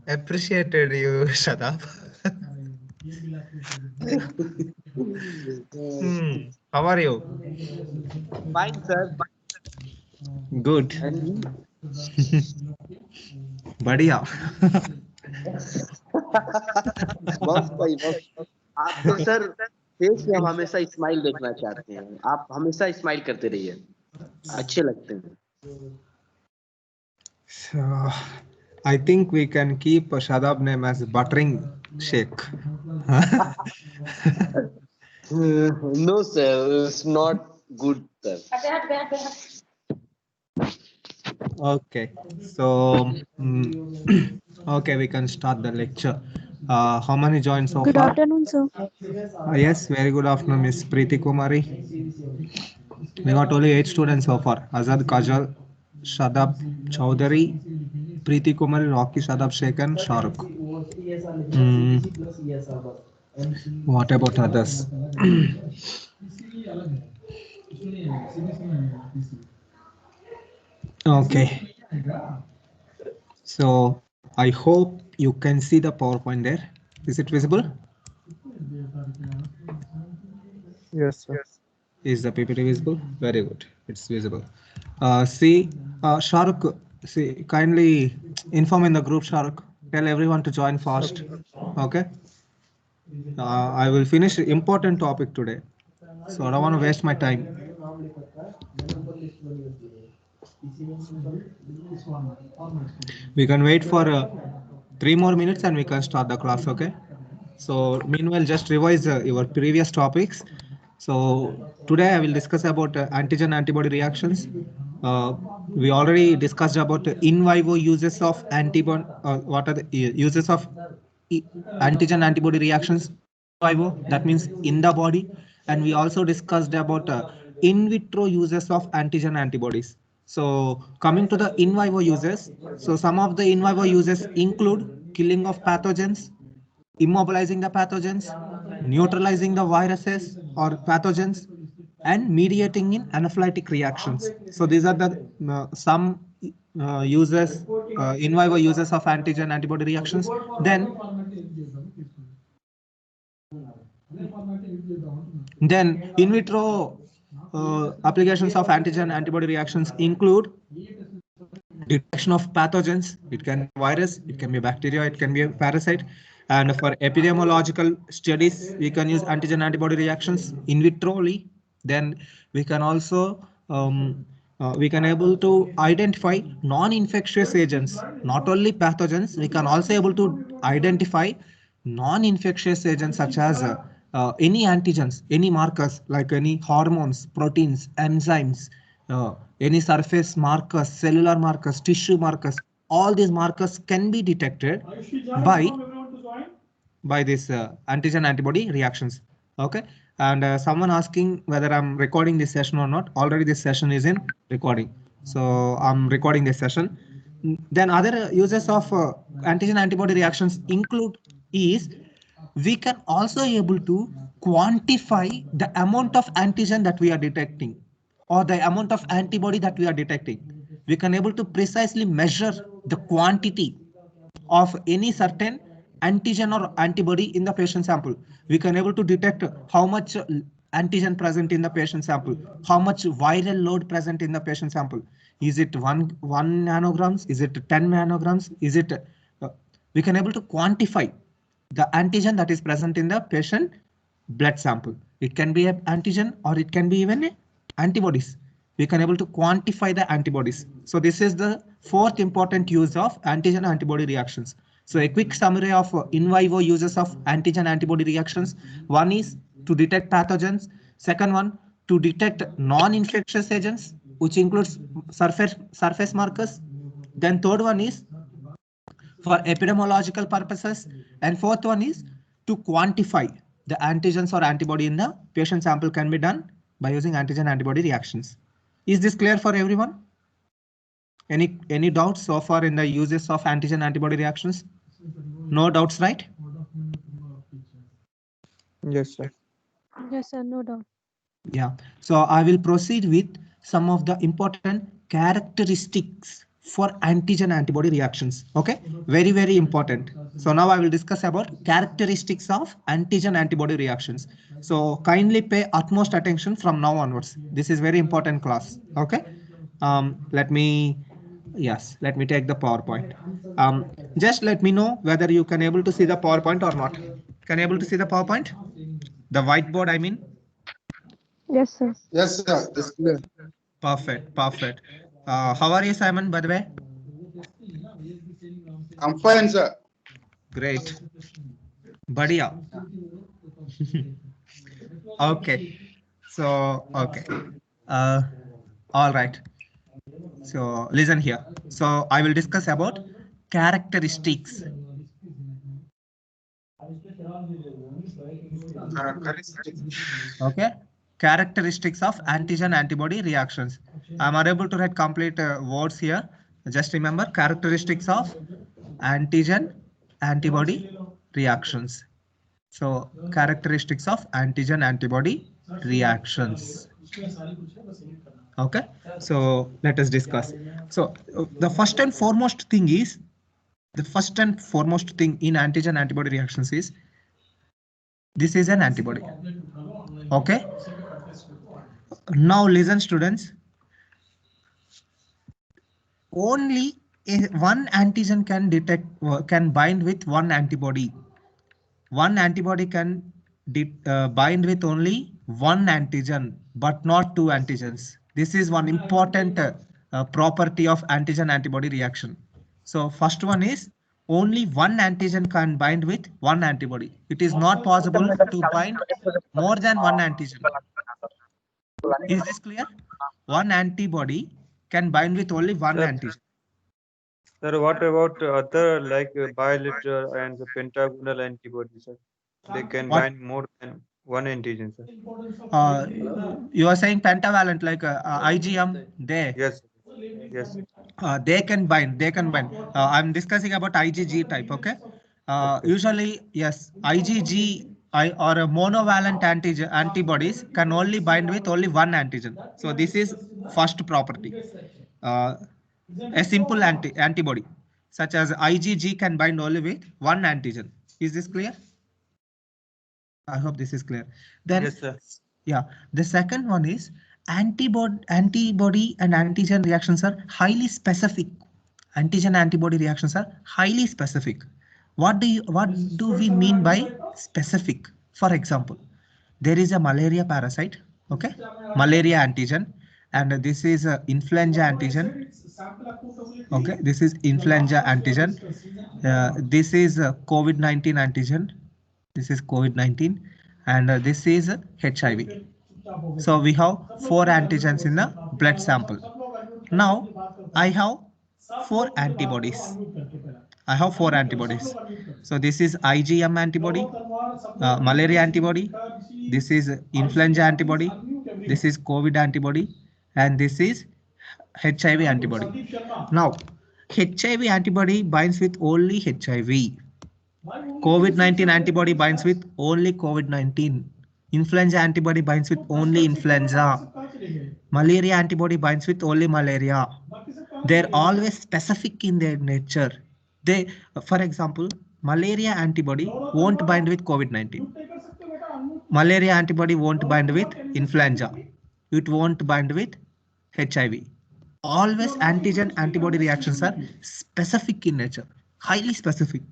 Appreciated you, Shadab. How are you? Fine, sir. Good. And you? बढ़िया. मस्त भाई मस्त। आप तो सर फेस में हम हमेशा स्माइल देखना चाहते हैं, आप हमेशा स्माइल करते रहिए, अच्छे लगते हैं। So, I think we can keep Shadab name as Buttering Shake. No, sir, it's not good, sir. Okay, so okay, we can start the lecture. How many joined so Good far? afternoon, sir. Yes, very good afternoon, Miss Preeti Kumari. We got only 8 students so far. Azad Kajal, Shadab Chowdhury, Preeti Kumari, Rocky Shadab Sheikh and Shahrukh. What about others? Okay, so I hope you can see the PowerPoint there. Is it visible? Yes, sir. Is the PPT visible? Very good. It's visible. See, Shahrukh, see, kindly inform in the group, Shahrukh. Tell everyone to join fast. Okay. I will finish important topic today, so I don't want to waste my time. We can wait for 3 more minutes and we can start the class. Okay. So meanwhile, just revise your previous topics. So today I will discuss about antigen antibody reactions. We already discussed about in vivo uses of antibody. What are the uses of i- antigen antibody reactions in vivo? That means in the body. And we also discussed about in vitro uses of antigen antibodies. So coming to the in vivo uses, so some of the in vivo uses include killing of pathogens, immobilizing the pathogens, neutralizing the viruses or pathogens, and mediating in anaphylactic reactions. So these are the some uses, in vivo uses of antigen antibody reactions. Then in vitro applications of antigen antibody reactions include detection of pathogens. It can be a virus, it can be a bacteria, it can be a parasite. And for epidemiological studies, we can use antigen antibody reactions in vitroli. Then we can also we can able to identify non-infectious agents, not only pathogens. We can also able to identify non-infectious agents such as any antigens, any markers like any hormones, proteins, enzymes, any surface markers, cellular markers, tissue markers. All these markers can be detected by this antigen antibody reactions. Okay. And someone asking whether I'm recording this session or not. Already this session is in recording, so I'm recording this session. Then other uses of antigen antibody reactions include is we can also able to quantify the amount of antigen that we are detecting or the amount of antibody that we are detecting. We can able to precisely measure the quantity of any certain antigen or antibody in the patient sample. We can able to detect how much antigen present in the patient sample, how much viral load present in the patient sample. Is it one nanograms? Is it 10 nanograms? Is it we can able to quantify the antigen that is present in the patient blood sample. It can be an antigen or it can be even a antibodies. We can able to quantify the antibodies. So this is the fourth important use of antigen antibody reactions. So a quick summary of in vivo uses of antigen antibody reactions. One is to detect pathogens. Second one, to detect non-infectious agents, which includes surface markers. Then third one is for epidemiological purposes. And fourth one is to quantify the antigens or antibody in the patient sample can be done by using antigen antibody reactions. Is this clear for everyone? Any doubts so far in the uses of antigen antibody reactions? No doubts, right? Yes, sir. Yes, sir, no doubt. Yeah. So I will proceed with some of the important characteristics for antigen antibody reactions. Okay, very, very important. So now I will discuss about characteristics of antigen antibody reactions. So kindly pay utmost attention from now onwards. This is very important class. Okay, let me take the PowerPoint. Just let me know whether you can able to see the PowerPoint or not. Can you able to see the PowerPoint? The whiteboard, I mean. Yes, sir. Yes, sir. It's clear. Perfect, perfect. How are you, Simon, by the way? I'm fine, sir. Great. Badhiya. Okay. So, okay. All right. So listen here. So I will discuss about characteristics. Okay. Characteristics of antigen antibody reactions. I'm unable to write complete words here. Just remember characteristics of antigen antibody reactions. So characteristics of antigen antibody reactions. Okay, so let us discuss. So the first and foremost thing in antigen antibody reactions is this is an antibody. Okay, now listen students, only one antigen can bind with one antibody. One antibody can bind with only one antigen, but not two antigens. This is one important property of antigen antibody reaction. So first one is only one antigen can bind with one antibody. It is not possible to bind more than one antigen. Is this clear? One antibody can bind with only one antigen. Sir, what about other like bilateral and the pentagonal antibodies, sir? They can What? bind more than one antigen, sir. You are saying pentavalent like IgM, they. Yes, yes. They can bind. I'm discussing about IgG type. Okay. Usually, yes, IgG or a monovalent antibodies can only bind with only one antigen. So this is first property. A simple antibody such as IgG can bind only with one antigen. Is this clear? I hope this is clear. Then, Yes, sir. yeah, the second one is antibody and antigen reactions are highly specific. Antigen antibody reactions are highly specific. What do we mean by specific? For example, there is a malaria parasite, okay, malaria antigen, and this is a influenza antigen. Okay, this is influenza antigen. This is COVID-19 antigen. This is COVID-19, and this is HIV. So we have 4 antigens in the blood sample. Now I have 4 antibodies. So this is IgM antibody, malaria antibody. This is influenza antibody. This is COVID antibody, and this is HIV antibody. Now HIV antibody binds with only HIV. COVID-19 antibody binds with only COVID-19. Influenza antibody binds with only influenza. Malaria antibody binds with only malaria. They're always specific in their nature. For example, malaria antibody won't bind with COVID-19. Malaria antibody won't bind with influenza. It won't bind with HIV. Always antigen antibody reactions are specific in nature, highly specific.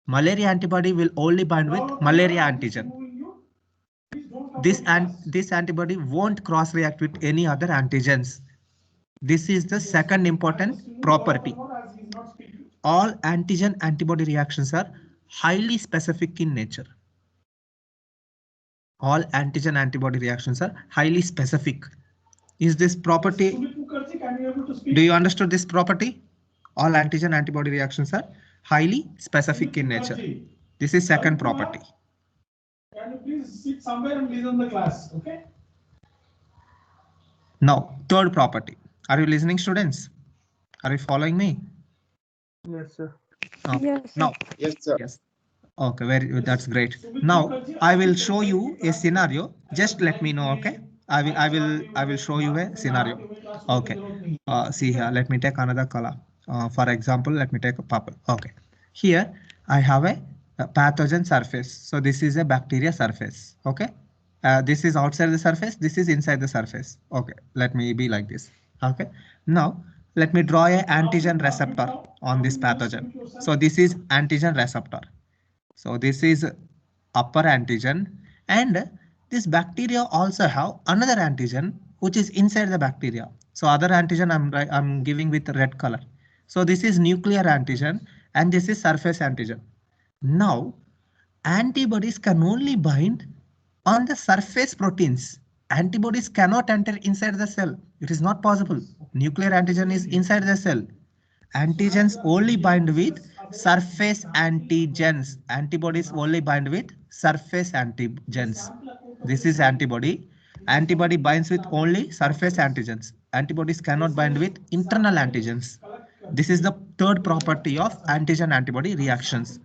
Malaria antibody will only bind with malaria antigen. This antibody won't cross-react with any other antigens. This is the second important property. All antigen antibody reactions are highly specific in nature. All antigen antibody reactions are highly specific. Is this property? Do you understand this property? All antigen antibody reactions are highly specific in nature. This is second property. Can you please sit somewhere and listen the class, okay? Now, third property. Are you listening, students? Are you following me? Yes, sir. Yes, sir. Now, Yes, sir. yes. Okay, very good. That's great. Now, I will show you a scenario. Just let me know, okay? I will show you a scenario. Okay. See here, let me take another color. For example, let me take a purple. Okay. Here I have a pathogen surface. So this is a bacteria surface. Okay. This is outside the surface. This is inside the surface. Okay. Let me be like this. Okay. Now let me draw a antigen receptor on this pathogen. So this is antigen receptor. So this is upper antigen, and this bacteria also have another antigen which is inside the bacteria. So other antigen I'm giving with red color. So this is nuclear antigen and this is surface antigen. Now antibodies can only bind on the surface proteins. Antibodies cannot enter inside the cell. It is not possible. Nuclear antigen is inside the cell. Antigens only bind with surface antigens. Antibodies only bind with surface antigens. This is antibody. Antibody binds with only surface antigens. Antibodies cannot bind with internal antigens. This is the third property of antigen-antibody reactions.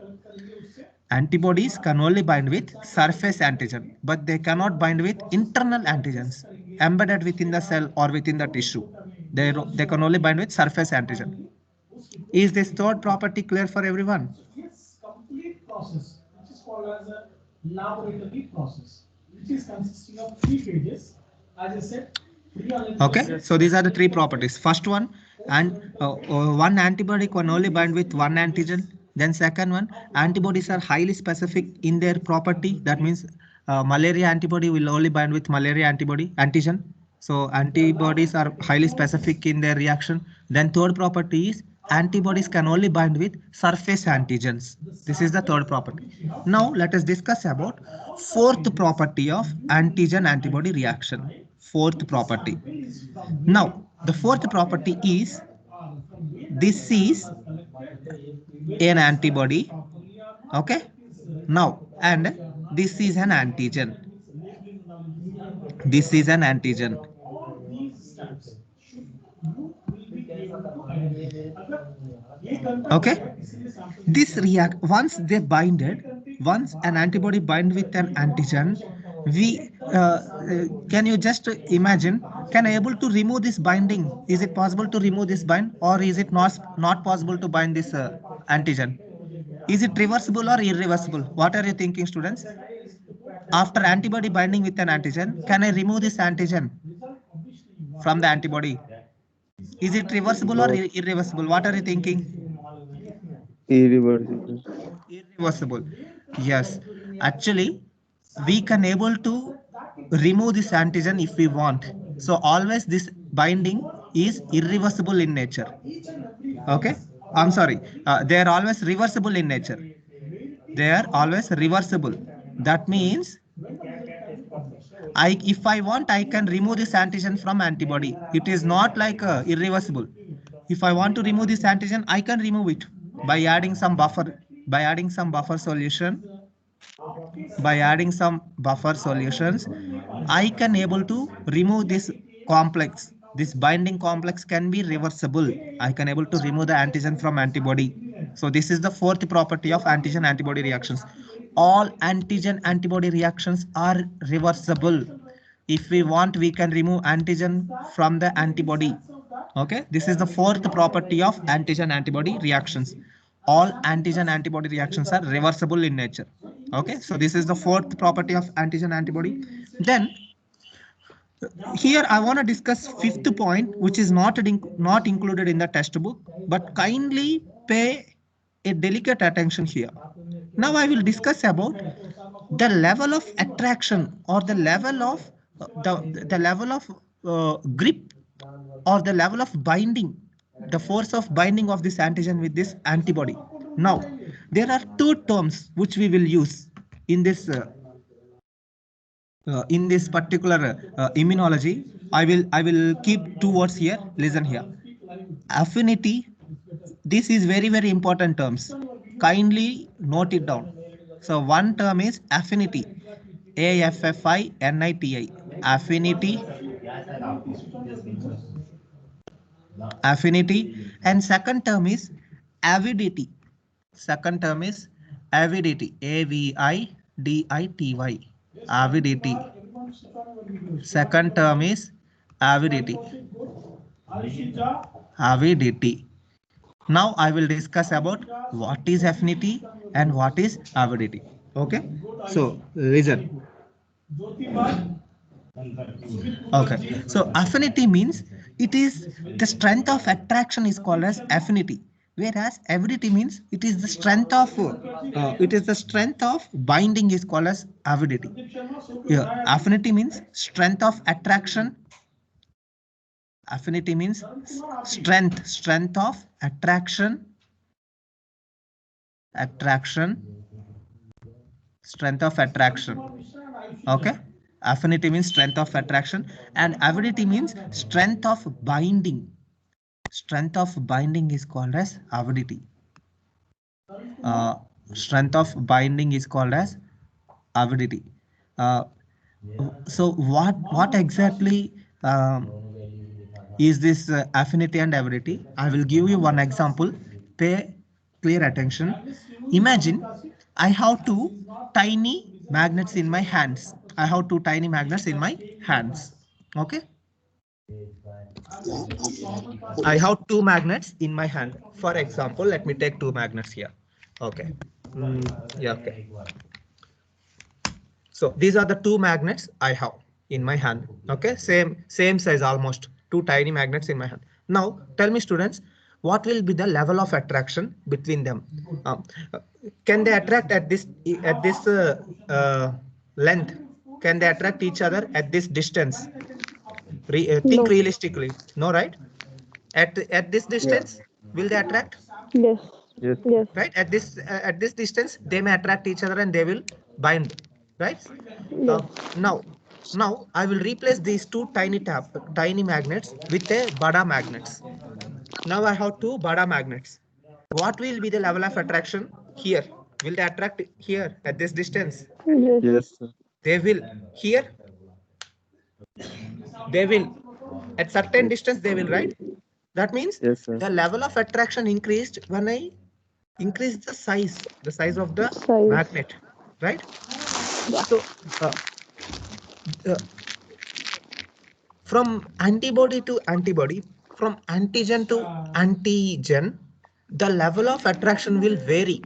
Antibodies can only bind with surface antigen, but they cannot bind with internal antigens embedded within the cell or within the tissue. They can only bind with surface antigen. Is this third property clear for everyone? This complete process, which is called as a laboratory process, which is consisting of 3 pages. As I said, Okay, so these are the 3 properties. First one, and one antibody can only bind with one antigen. Then second one, antibodies are highly specific in their property. That means malaria antibody will only bind with malaria antibody antigen. So antibodies are highly specific in their reaction. Then third property is antibodies can only bind with surface antigens. This is the third property. Now let us discuss about fourth property of antigen-antibody reaction. Fourth property. Now the fourth property is this is an antibody. Okay. Now and this is an antigen. This is an antigen. Okay. This react once they binded, once an antibody bind with an antigen, we can you just imagine, can I able to remove this binding? Is it possible to remove this bind, or is it not possible to bind this antigen? Is it reversible or irreversible? What are you thinking, students? After antibody binding with an antigen, can I remove this antigen from the antibody? Is it reversible or irreversible? What are you thinking? Irreversible. Irreversible. Yes, actually we can able to remove this antigen if we want. So always this binding is irreversible in nature. Okay, I'm sorry, they are always reversible in nature. They are always reversible. That means if I want, I can remove this antigen from antibody. It is not like irreversible. If I want to remove this antigen, I can remove it by adding some buffer, by adding some buffer solution. By adding some buffer solutions, I can able to remove this complex. This binding complex can be reversible. I can able to remove the antigen from antibody. So this is the fourth property of antigen antibody reactions. All antigen antibody reactions are reversible. If we want, we can remove antigen from the antibody. Okay, this is the fourth property of antigen antibody reactions. All antigen antibody reactions are reversible in nature. Okay, so this is the fourth property of antigen antibody. Then here I want to discuss fifth point, which is not included in the textbook, but kindly pay a delicate attention here. Now I will discuss about the level of attraction, or the level of the level of grip, or the level of binding, the force of binding of this antigen with this antibody. Now there are 2 terms which we will use in this particular immunology. I will keep 2 words here. Listen here. Affinity. This is very important terms. Kindly note it down. So one term is affinity. AFFINITI. Affinity. Affinity. And second term is avidity. Second term is avidity. AVIDITY. Avidity. second term is avidity. Alishija, Avidity. Now I will discuss about what is affinity and what is avidity. Okay, so listen. Jyotibai, Okay, so affinity means it is the strength of attraction is called as affinity, whereas avidity means it is the strength of binding is called as avidity. Yeah, affinity means strength of attraction. Affinity means strength of attraction, strength of attraction. Okay, affinity means strength of attraction, and avidity means strength of binding. Strength of binding is called as avidity. Strength of binding is called as avidity. So what exactly is this affinity and avidity? I will give you one example. Pay clear attention. Imagine I have two tiny magnets in my hands. I have two tiny magnets in my hands. Okay. I have two magnets in my hand. For example, let me take two magnets here. Okay. Yeah. Okay. So these are the two magnets I have in my hand. Okay. Same size almost. Two tiny magnets in my hand. Now tell me, students, what will be the level of attraction between them? Can they attract at this length? Can they attract each other at this distance? Think No. realistically. No, right? At this distance, will they attract? Yes. Yes. Yes. Right? At this distance, they may attract each other and they will bind. Right? Yes. Now I will replace these two tiny magnets with a Bada magnets. Now I have two Bada magnets. What will be the level of attraction here? Will they attract here at this distance? Yes. Yes, sir. They will here. They will at certain distance they will, right? That means Yes, sir. the level of attraction increased when I increase the size of the Size. magnet, right? Yeah. So uh, from antibody to antibody, from antigen to antigen, the level of attraction will vary.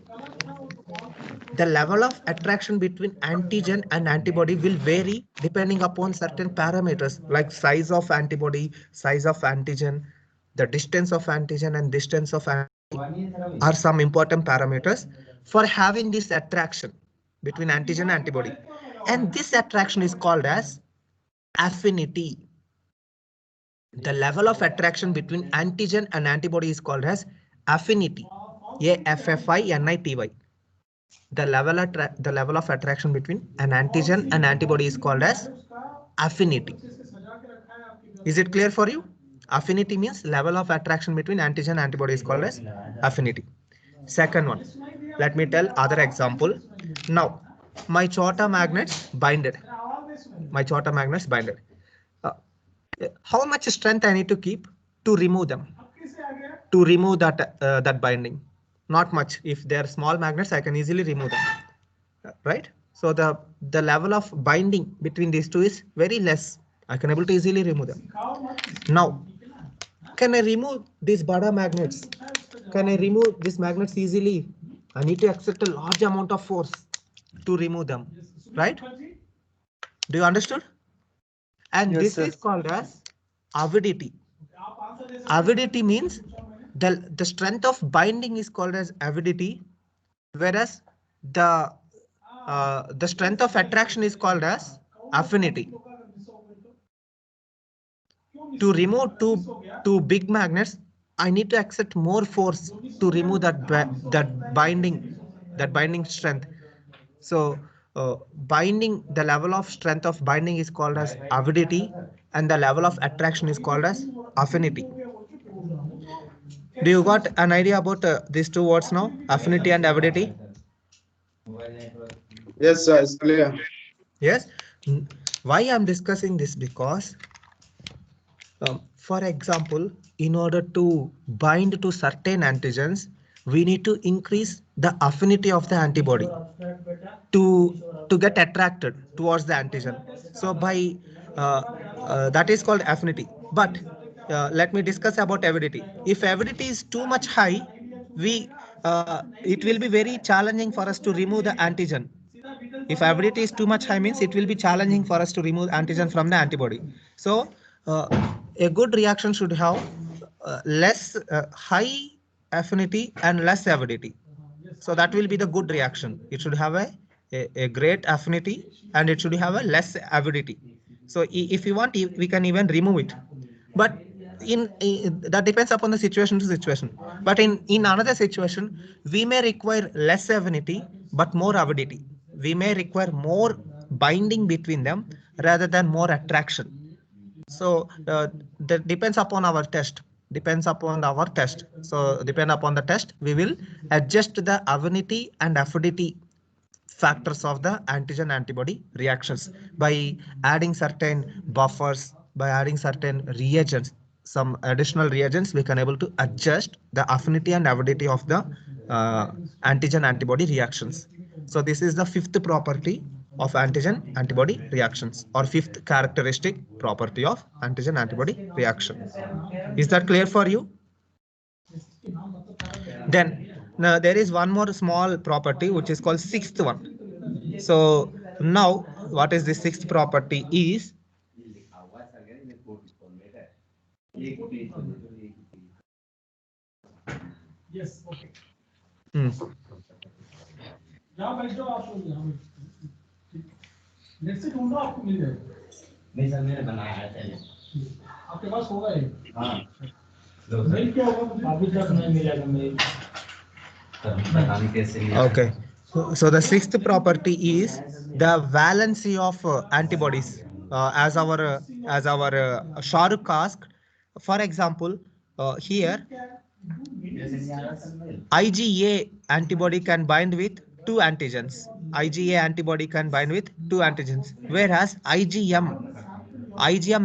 The level of attraction between antigen and antibody will vary depending upon certain parameters like size of antibody, size of antigen, the distance of antigen and distance of antibody are some important parameters for having this attraction between antigen and antibody. And this attraction is called as affinity. The level of attraction between antigen and antibody is called as affinity. AFFINITY. The level of attraction between an antigen and antibody is called as affinity. Is it clear for you? Affinity means level of attraction between antigen and antibody is called as affinity. Second one, let me tell other example. Now, my chota magnets binded. My chota magnets binded. How much strength I need to keep to remove them? To remove that binding? Not much. If they are small magnets, I can easily remove them. Right? So the level of binding between these two is very less. I can able to easily remove them. Now, can I remove these Bada magnets? Can I remove these magnets easily? I need to exert a large amount of force to remove them. Right? Do you understood? And Yes, this sir. is called as avidity. Avidity means the strength of binding is called as avidity, whereas the strength of attraction is called as affinity. To remove two big magnets, I need to exert more force to remove that binding strength. So the level of strength of binding is called as avidity, and the level of attraction is called as affinity. Do you got an idea about these two words now, affinity and avidity? Yes, sir, it's clear. Yes. Why I'm discussing this? Because for example, in order to bind to certain antigens, we need to increase the affinity of the antibody to get attracted towards the antigen. So by That is called affinity. But let me discuss about avidity. If avidity is too much high, it will be very challenging for us to remove the antigen. If avidity is too much high means it will be challenging for us to remove antigen from the antibody. So a good reaction should have less high affinity and less avidity. So that will be the good reaction. It should have a great affinity and it should have a less avidity. So if you want, we can even remove it. But that depends upon the situation to situation. But in another situation, we may require less affinity but more avidity. We may require more binding between them rather than more attraction. So that depends upon our test. So depend upon the test, we will adjust the affinity and affinity factors of the antigen antibody reactions by adding certain buffers, by adding certain reagents, some additional reagents, we can able to adjust the affinity and avidity of the antigen antibody reactions. So this is the fifth property of antigen antibody reactions, or fifth characteristic property of antigen antibody reaction. Is that clear for you? Then now there is one more small property which is called sixth one. So now what is the sixth property is Yes, okay. hmm, यहाँ बैठ जाओ आप लोग यहाँ बैठ। Net से ढूंढो आपको मिल जाएगा। नहीं सर मैंने बनाया है पहले। आपके पास होगा एक। हाँ। नहीं क्या होगा मुझे अभी तक नहीं मिलेगा मेरे। बताने कैसे लिया। okay. So the sixth property is the valency of antibodies. As our Shah Rukh asked, for example, here IgA antibody can bind with two antigens. IgA antibody can bind with two antigens, whereas IgM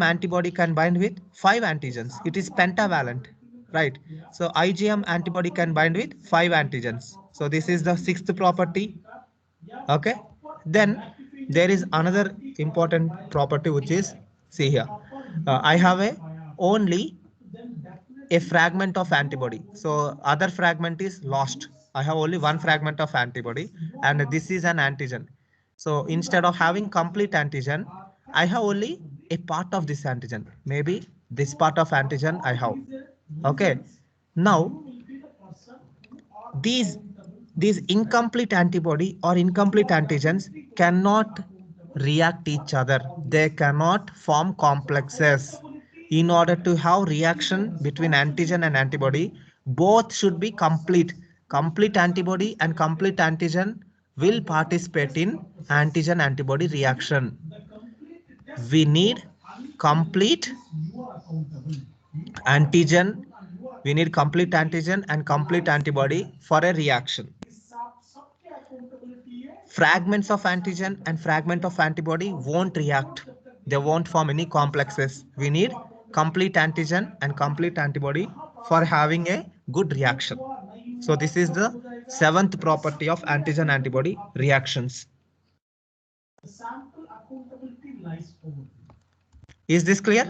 antibody can bind with 5 antigens. It is pentavalent, right? So IgM antibody can bind with 5 antigens. So this is the sixth property. Okay. Then there is another important property which is, see here, I have only a fragment of antibody. So other fragment is lost. I have only one fragment of antibody and this is an antigen. So instead of having complete antigen, I have only a part of this antigen. Maybe this part of antigen I have. Okay. Now these incomplete antibody or incomplete antigens cannot react each other. They cannot form complexes. In order to have reaction between antigen and antibody, both should be complete. Complete antibody and complete antigen will participate in antigen antibody reaction. We need complete antigen. We need complete antigen and complete antibody for a reaction. Fragments of antigen and fragment of antibody won't react. They won't form any complexes. We need complete antigen and complete antibody for having a good reaction. So this is the seventh property of antigen antibody reactions. Is this clear?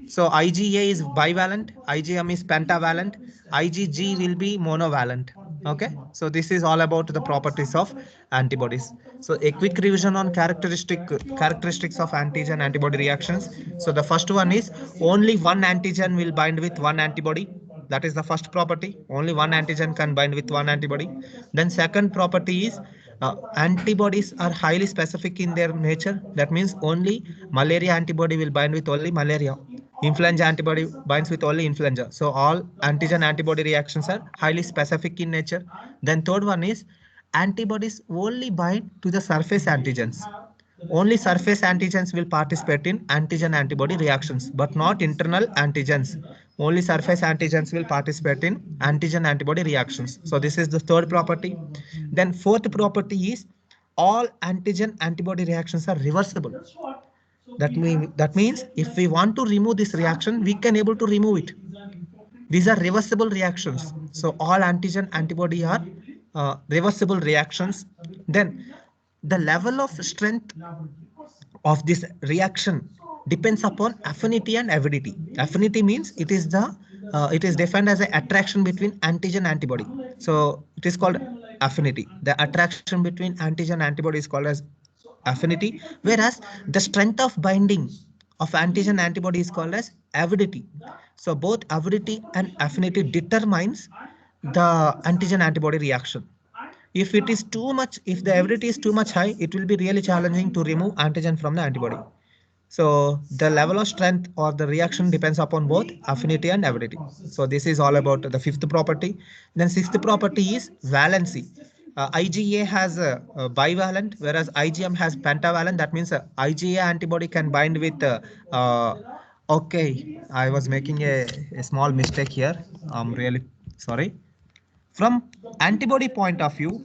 So IgA is bivalent, IgM is pentavalent, IgG will be monovalent. Okay, so this is all about the properties of antibodies. So a quick revision on characteristics of antigen antibody reactions. So the first one is only one antigen will bind with one antibody. That is the first property. Only one antigen can bind with one antibody. Then second property is antibodies are highly specific in their nature. That means only malaria antibody will bind with only malaria. Influenza antibody binds with only influenza. So all antigen antibody reactions are highly specific in nature. Then third one is antibodies only bind to the surface antigens. Only surface antigens will participate in antigen antibody reactions, but not internal antigens. Only surface antigens will participate in antigen antibody reactions. So this is the third property. Then fourth property is all antigen antibody reactions are reversible. That means if we want to remove this reaction, we can able to remove it. These are reversible reactions. So all antigen antibody are reversible reactions. Then the level of strength of this reaction depends upon affinity and avidity. Affinity means it is defined as an attraction between antigen antibody. So it is called affinity. The attraction between antigen antibody is called as affinity, whereas the strength of binding of antigen antibody is called as avidity. So both avidity and affinity determines the antigen antibody reaction. If it is too much, if the avidity is too much high, it will be really challenging to remove antigen from the antibody. So the level of strength or the reaction depends upon both affinity and avidity. So this is all about the fifth property. Then sixth property is valency. IgA has a bivalent, whereas IgM has pentavalent. That means IgA antibody can bind with. Okay, I was making a small mistake here. I'm really sorry. From antibody point of view,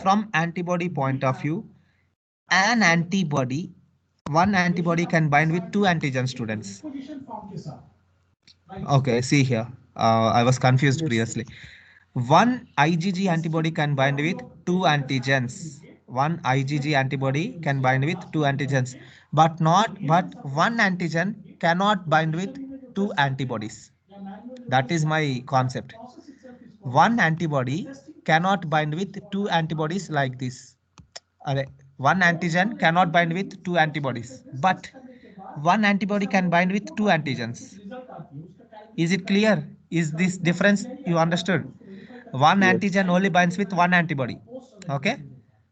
an antibody, one antibody can bind with two antigen students. Okay, see here. I was confused previously. One IgG antibody can bind with two antigens. One IgG antibody can bind with two antigens, but one antigen cannot bind with two antibodies. That is my concept. One antibody cannot bind with two antibodies like this. One antigen cannot bind with two antibodies, but one antibody can bind with two antigens. Is it clear? Is this difference you understood? One antigen only binds with one antibody. Okay.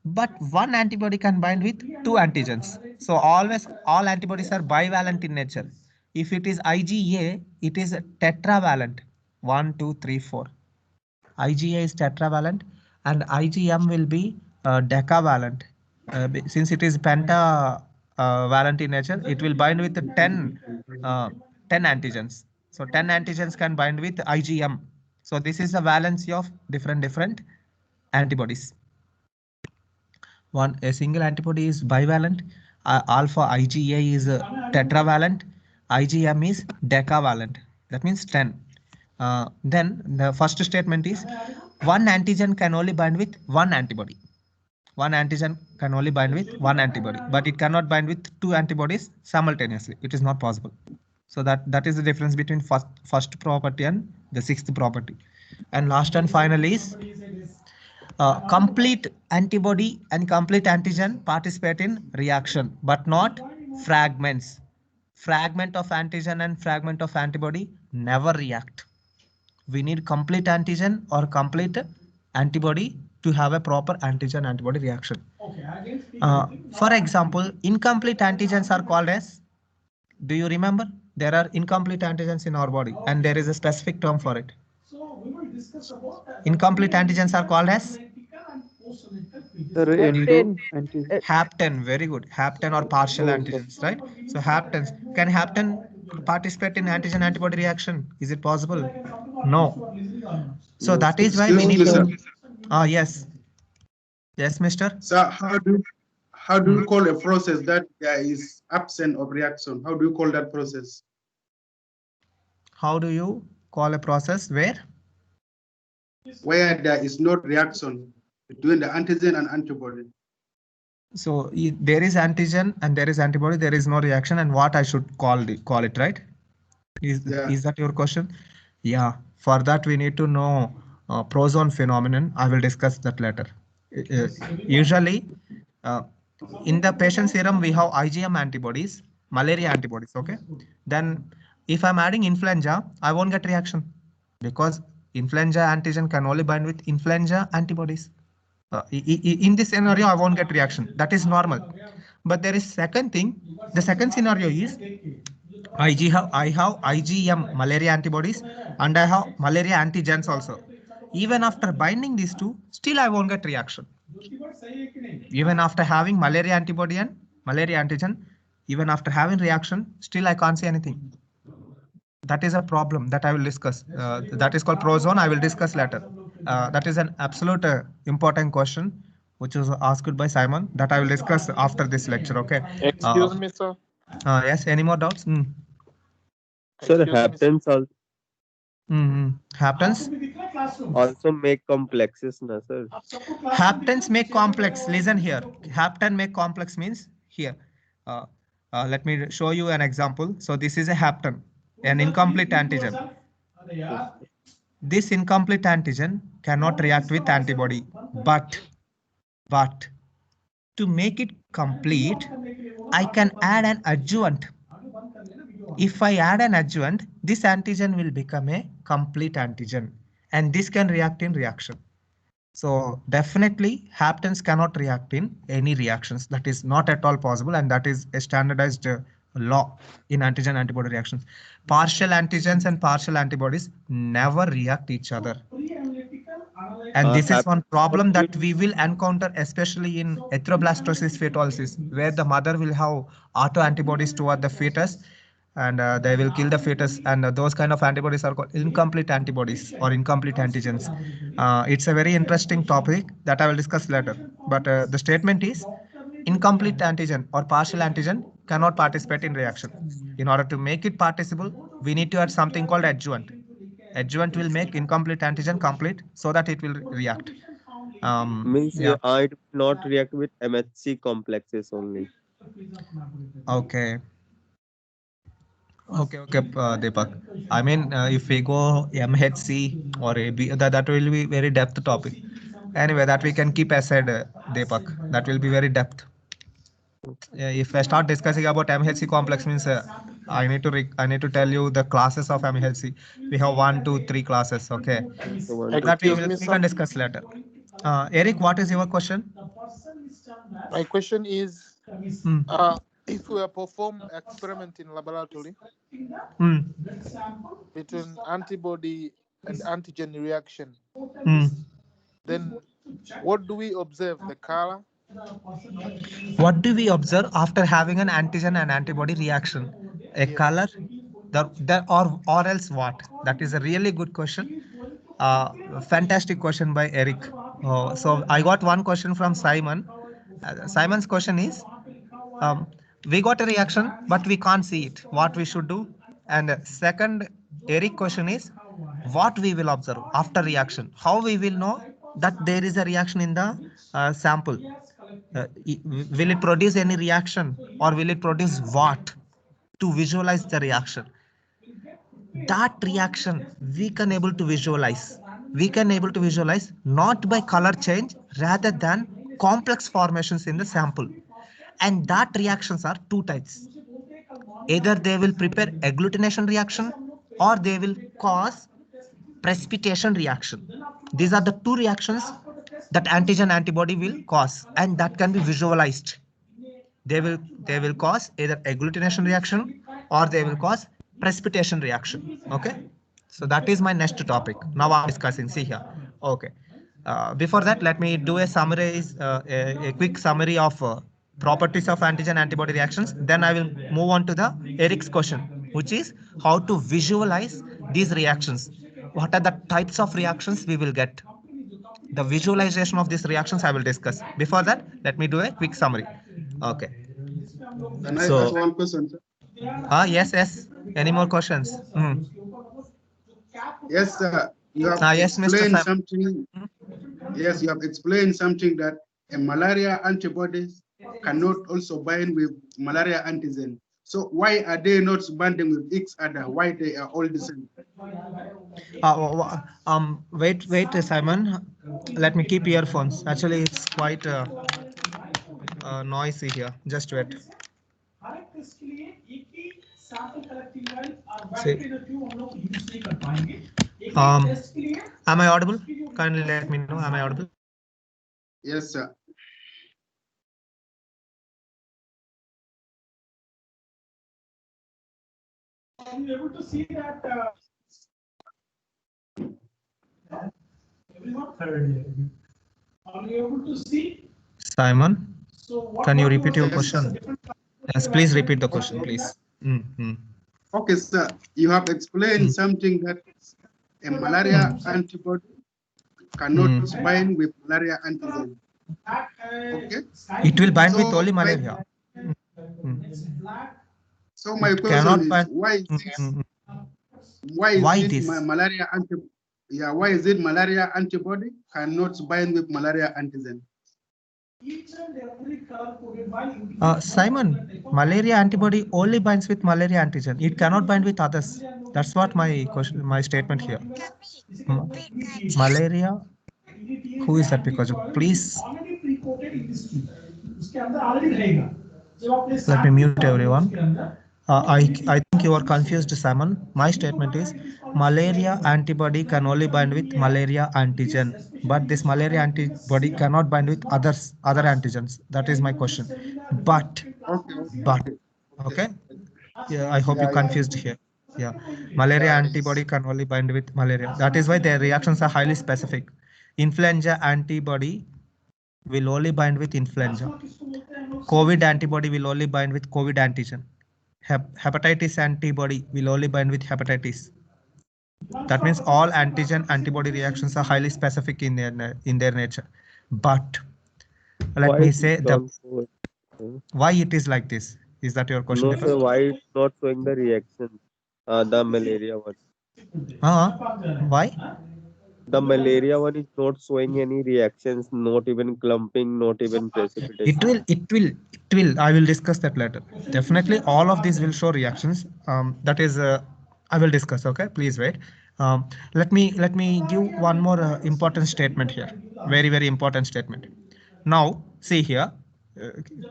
But one antibody can bind with two antigens. So always all antibodies are bivalent in nature. If it is IgA, it is tetravalent. 1, 2, 3, 4. IgA is tetravalent and IgM will be decavalent. Since it is pentavalent in nature, it will bind with 10 antigens. So 10 antigens can bind with IgM. So this is the valency of different antibodies. A single antibody is bivalent. Alpha IgA is tetravalent. IgM is decavalent. That means 10. Then the first statement is one antigen can only bind with one antibody. One antigen can only bind with one antibody, but it cannot bind with two antibodies simultaneously. It is not possible. So that is the difference between first property and the sixth property. And last and final is complete antibody and complete antigen participate in reaction, but not fragments. Fragment of antigen and fragment of antibody never react. We need complete antigen or complete antibody to have a proper antigen antibody reaction. For example, incomplete antigens are called as, do you remember? There are incomplete antigens in our body and there is a specific term for it. Incomplete antigens are called as hapten. Very good. Hapten or partial antigens, right? So haptens. Can hapten participate in antigen antibody reaction? Is it possible? No. So that is why we need to. Yes. Yes, mister. So how do you call a process that is absent of reaction? How do you call that process? How do you call a process where there is no reaction between the antigen and antibody? So there is antigen and there is antibody, there is no reaction, and what I should call it, right? Is that your question? Yeah, for that we need to know proton phenomenon. I will discuss that later. Usually in the patient serum we have IgM antibodies, malaria antibodies. Okay, then if I'm adding influenza, I won't get reaction because influenza antigen can only bind with influenza antibodies. In this scenario, I won't get reaction. That is normal. But there is second thing. The second scenario is I have IgM malaria antibodies and I have malaria antigens also. Even after binding these two, still I won't get reaction. Even after having malaria antibody and malaria antigen, even after having reaction, still I can't see anything. That is a problem that I will discuss. That is called prozone. I will discuss later. That is an absolute important question which was asked by Simon that I will discuss after this lecture. Okay. Excuse me, sir. Yes. Any more doubts? Sir, haptens also. Haptens Also make complexes, na sir. Haptens make complex. Listen here. Hapten make complex means here. let me show you an example. So this is a hapten, an incomplete antigen. This incomplete antigen cannot react with antibody, but to make it complete, I can add an adjuvant. If I add an adjuvant, this antigen will become a complete antigen, and this can react in reaction. So definitely haptens cannot react in any reactions. That is not at all possible, and that is a standardized law in antigen antibody reactions. Partial antigens and partial antibodies never react each other. And this is one problem that we will encounter, especially in erythroblastosis fetosis, where the mother will have autoantibodies toward the fetus, and they will kill the fetus, and those kind of antibodies are called incomplete antibodies or incomplete antigens. It's a very interesting topic that I will discuss later. But the statement is incomplete antigen or partial antigen cannot participate in reaction. In order to make it participle, we need to add something called adjuvant. Adjuvant will make incomplete antigen complete so that it will react. Means Yeah. it will not react with MHC complexes only. Okay. Okay, Deepak. I mean, if we go MHC or AB, that will be very depth topic. Anyway, that we can keep aside, Deepak. That will be very depth. If I start discussing about MHC complex, means I need to tell you the classes of MHC. We have 1, 2, 3 classes. Okay, So that we can discuss later. Eric, what is your question? My question is, Hmm. if we perform experiment in laboratory Hmm. between antibody and antigen reaction, Hmm. then what do we observe? The color? What do we observe after having an antigen and antibody reaction? A color, or else what? That is a really good question. Fantastic question by Eric. So I got one question from Simon. Simon's question is, we got a reaction, but we can't see it. What we should do? And second, Eric question is, what we will observe after reaction? How we will know that there is a reaction in the sample? Will it produce any reaction, or will it produce what? To visualize the reaction. That reaction we can able to visualize. We can able to visualize not by color change, rather than complex formations in the sample. And that reactions are two types. Either they will prepare agglutination reaction, or they will cause precipitation reaction. These are the two reactions that antigen antibody will cause, and that can be visualized. They will cause either agglutination reaction, or they will cause precipitation reaction. Okay, so that is my next topic. Now I'm discussing. See here. Okay. Before that, let me do a summary, a quick summary of properties of antigen antibody reactions. Then I will move on to the Eric's question, which is how to visualize these reactions. What are the types of reactions we will get? The visualization of these reactions I will discuss. Before that, let me do a quick summary. Okay. Can I ask one question, sir? Yes. Any more questions? Yes, sir. You have Yes, Mr. explained Sam. something. Yes, you have explained something that a malaria antibodies cannot also bind with malaria antigen. So why are they not binding with each other? Why they are all the same? Wait, Simon. Let me keep earphones. Actually, it's quite noisy here. Just wait. See. Am I audible? Kindly let me know. Am I audible? Yes, sir. Are you able to see that? Everyone? Are you able to see? Simon, So can you repeat your Yes, question? Yes, please repeat the question, please. Okay, sir. You have explained something that a malaria antibody cannot bind with malaria antigen. Okay. It will bind with So only malaria. So my It question cannot is, bind. why is this? Malaria antibody? Yeah, why is it malaria antibody cannot bind with malaria antigen? each and every color coded by Simon, malaria antibody only binds with malaria antigen. It cannot bind with others. That's what my question, my statement here. Malaria. Who is that? Because please already pre-coded in this field. उसके अंदर already रहेगा. जब आप ये let me mute sample everyone. उसके अंदर, I think you are confused, Simon. My statement is malaria antibody can only bind with malaria antigen, but this malaria antibody cannot bind with other antigens. That is my question. But okay, yeah, I hope you confused here. Yeah, malaria antibody can only bind with malaria. That is why their reactions are highly specific. Influenza antibody will only bind with influenza. COVID antibody will only bind with COVID antigen. Hepatitis antibody will only bind with hepatitis. That means all antigen antibody reactions are highly specific in their nature. But let me say why it is like this. Is that your question? No, sir, why it's not showing the reaction? The malaria one. Why? The malaria one is not showing any reactions, not even clumping, not even precipitation. It will. I will discuss that later. Definitely, all of these will show reactions. That is, I will discuss. Okay, please wait. Let me give one more important statement here. Very important statement. Now, see here.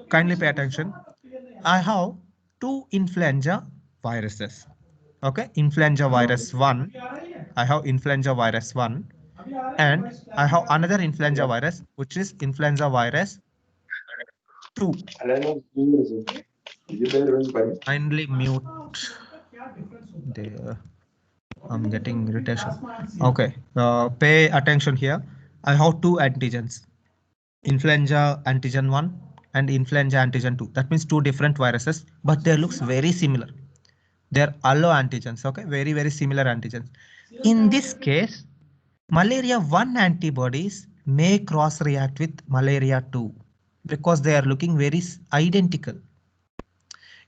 Kindly pay attention. I have two influenza viruses. Okay, influenza virus 1. I have influenza virus 1. And I have another influenza virus, which is influenza virus 2. Kindly mute. There. I'm getting irritation. Okay, pay attention here. I have two antigens, influenza antigen 1 and influenza antigen 2. That means two different viruses, but they looks very similar. They're allo antigens. Okay, very similar antigens. In this case, malaria 1 antibodies may cross react with malaria 2 because they are looking very identical.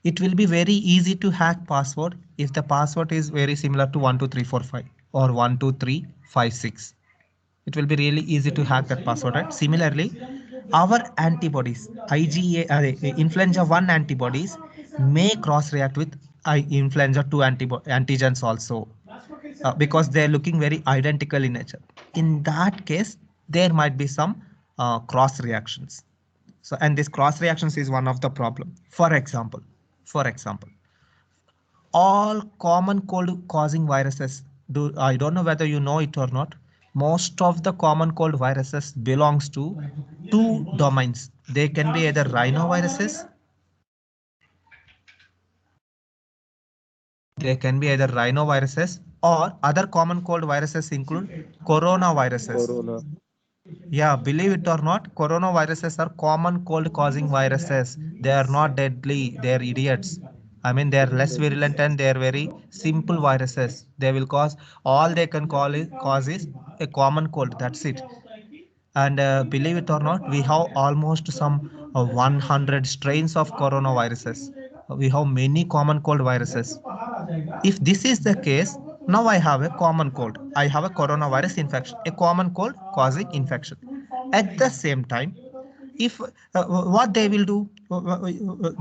It will be very easy to hack password if the password is very similar to 12345 or 12356. It will be really easy to hack that password, right? Similarly, our antibodies, IgA, influenza 1 antibodies may cross react with influenza 2 antigens also because they're looking very identical in nature. In that case, there might be some cross reactions. So, and this cross reactions is one of the problem. For example, all common cold causing viruses, I don't know whether you know it or not, most of the common cold viruses belongs to two domains. They can be either rhinoviruses, or other common cold viruses include coronaviruses. Yeah, believe it or not, coronaviruses are common cold causing viruses. They are not deadly, they are idiots. I mean, they are less virulent and they are very simple viruses. They will cause, all they can cause is a common cold. That's it. And believe it or not, we have almost some 100 strains of coronaviruses. We have many common cold viruses. If this is the case, now I have a common cold. I have a coronavirus infection, a common cold causing infection. At the same time, if what they will do,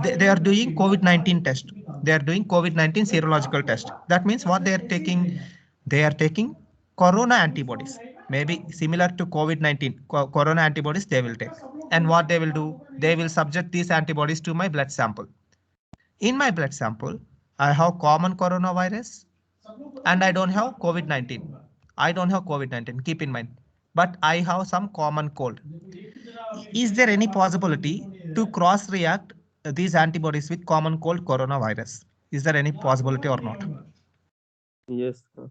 they are doing COVID-19 test. They are doing COVID-19 serological test. That means what they are taking? They are taking corona antibodies, maybe similar to COVID-19 corona antibodies they will take. And what they will do? They will subject these antibodies to my blood sample. In my blood sample, I have common coronavirus and I don't have COVID-19. I don't have COVID-19, keep in mind. But I have some common cold. Is there any possibility to cross react these antibodies with common cold coronavirus? Is there any possibility or not? Yes, sir.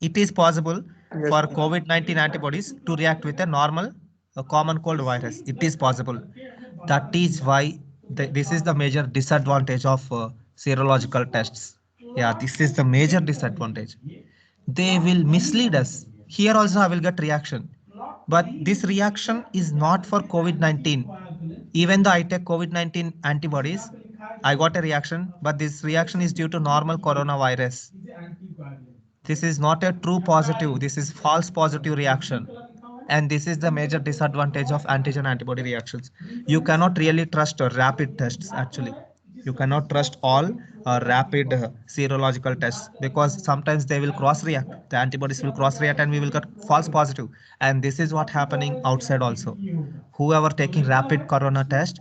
It is possible for COVID-19 antibodies to react with a normal common cold virus. It is possible. That is why this is the major disadvantage of serological tests. Yeah, this is the major disadvantage. They will mislead us. Here also I will get reaction. But this reaction is not for COVID-19. Even though I take COVID-19 antibodies, I got a reaction, but this reaction is due to normal coronavirus. This is not a true positive. This is false positive reaction. And this is the major disadvantage of antigen antibody reactions. You cannot really trust rapid tests actually. You cannot trust all rapid serological tests because sometimes they will cross react. The antibodies will cross react and we will get false positive. And this is what happening outside also. Whoever taking rapid corona test,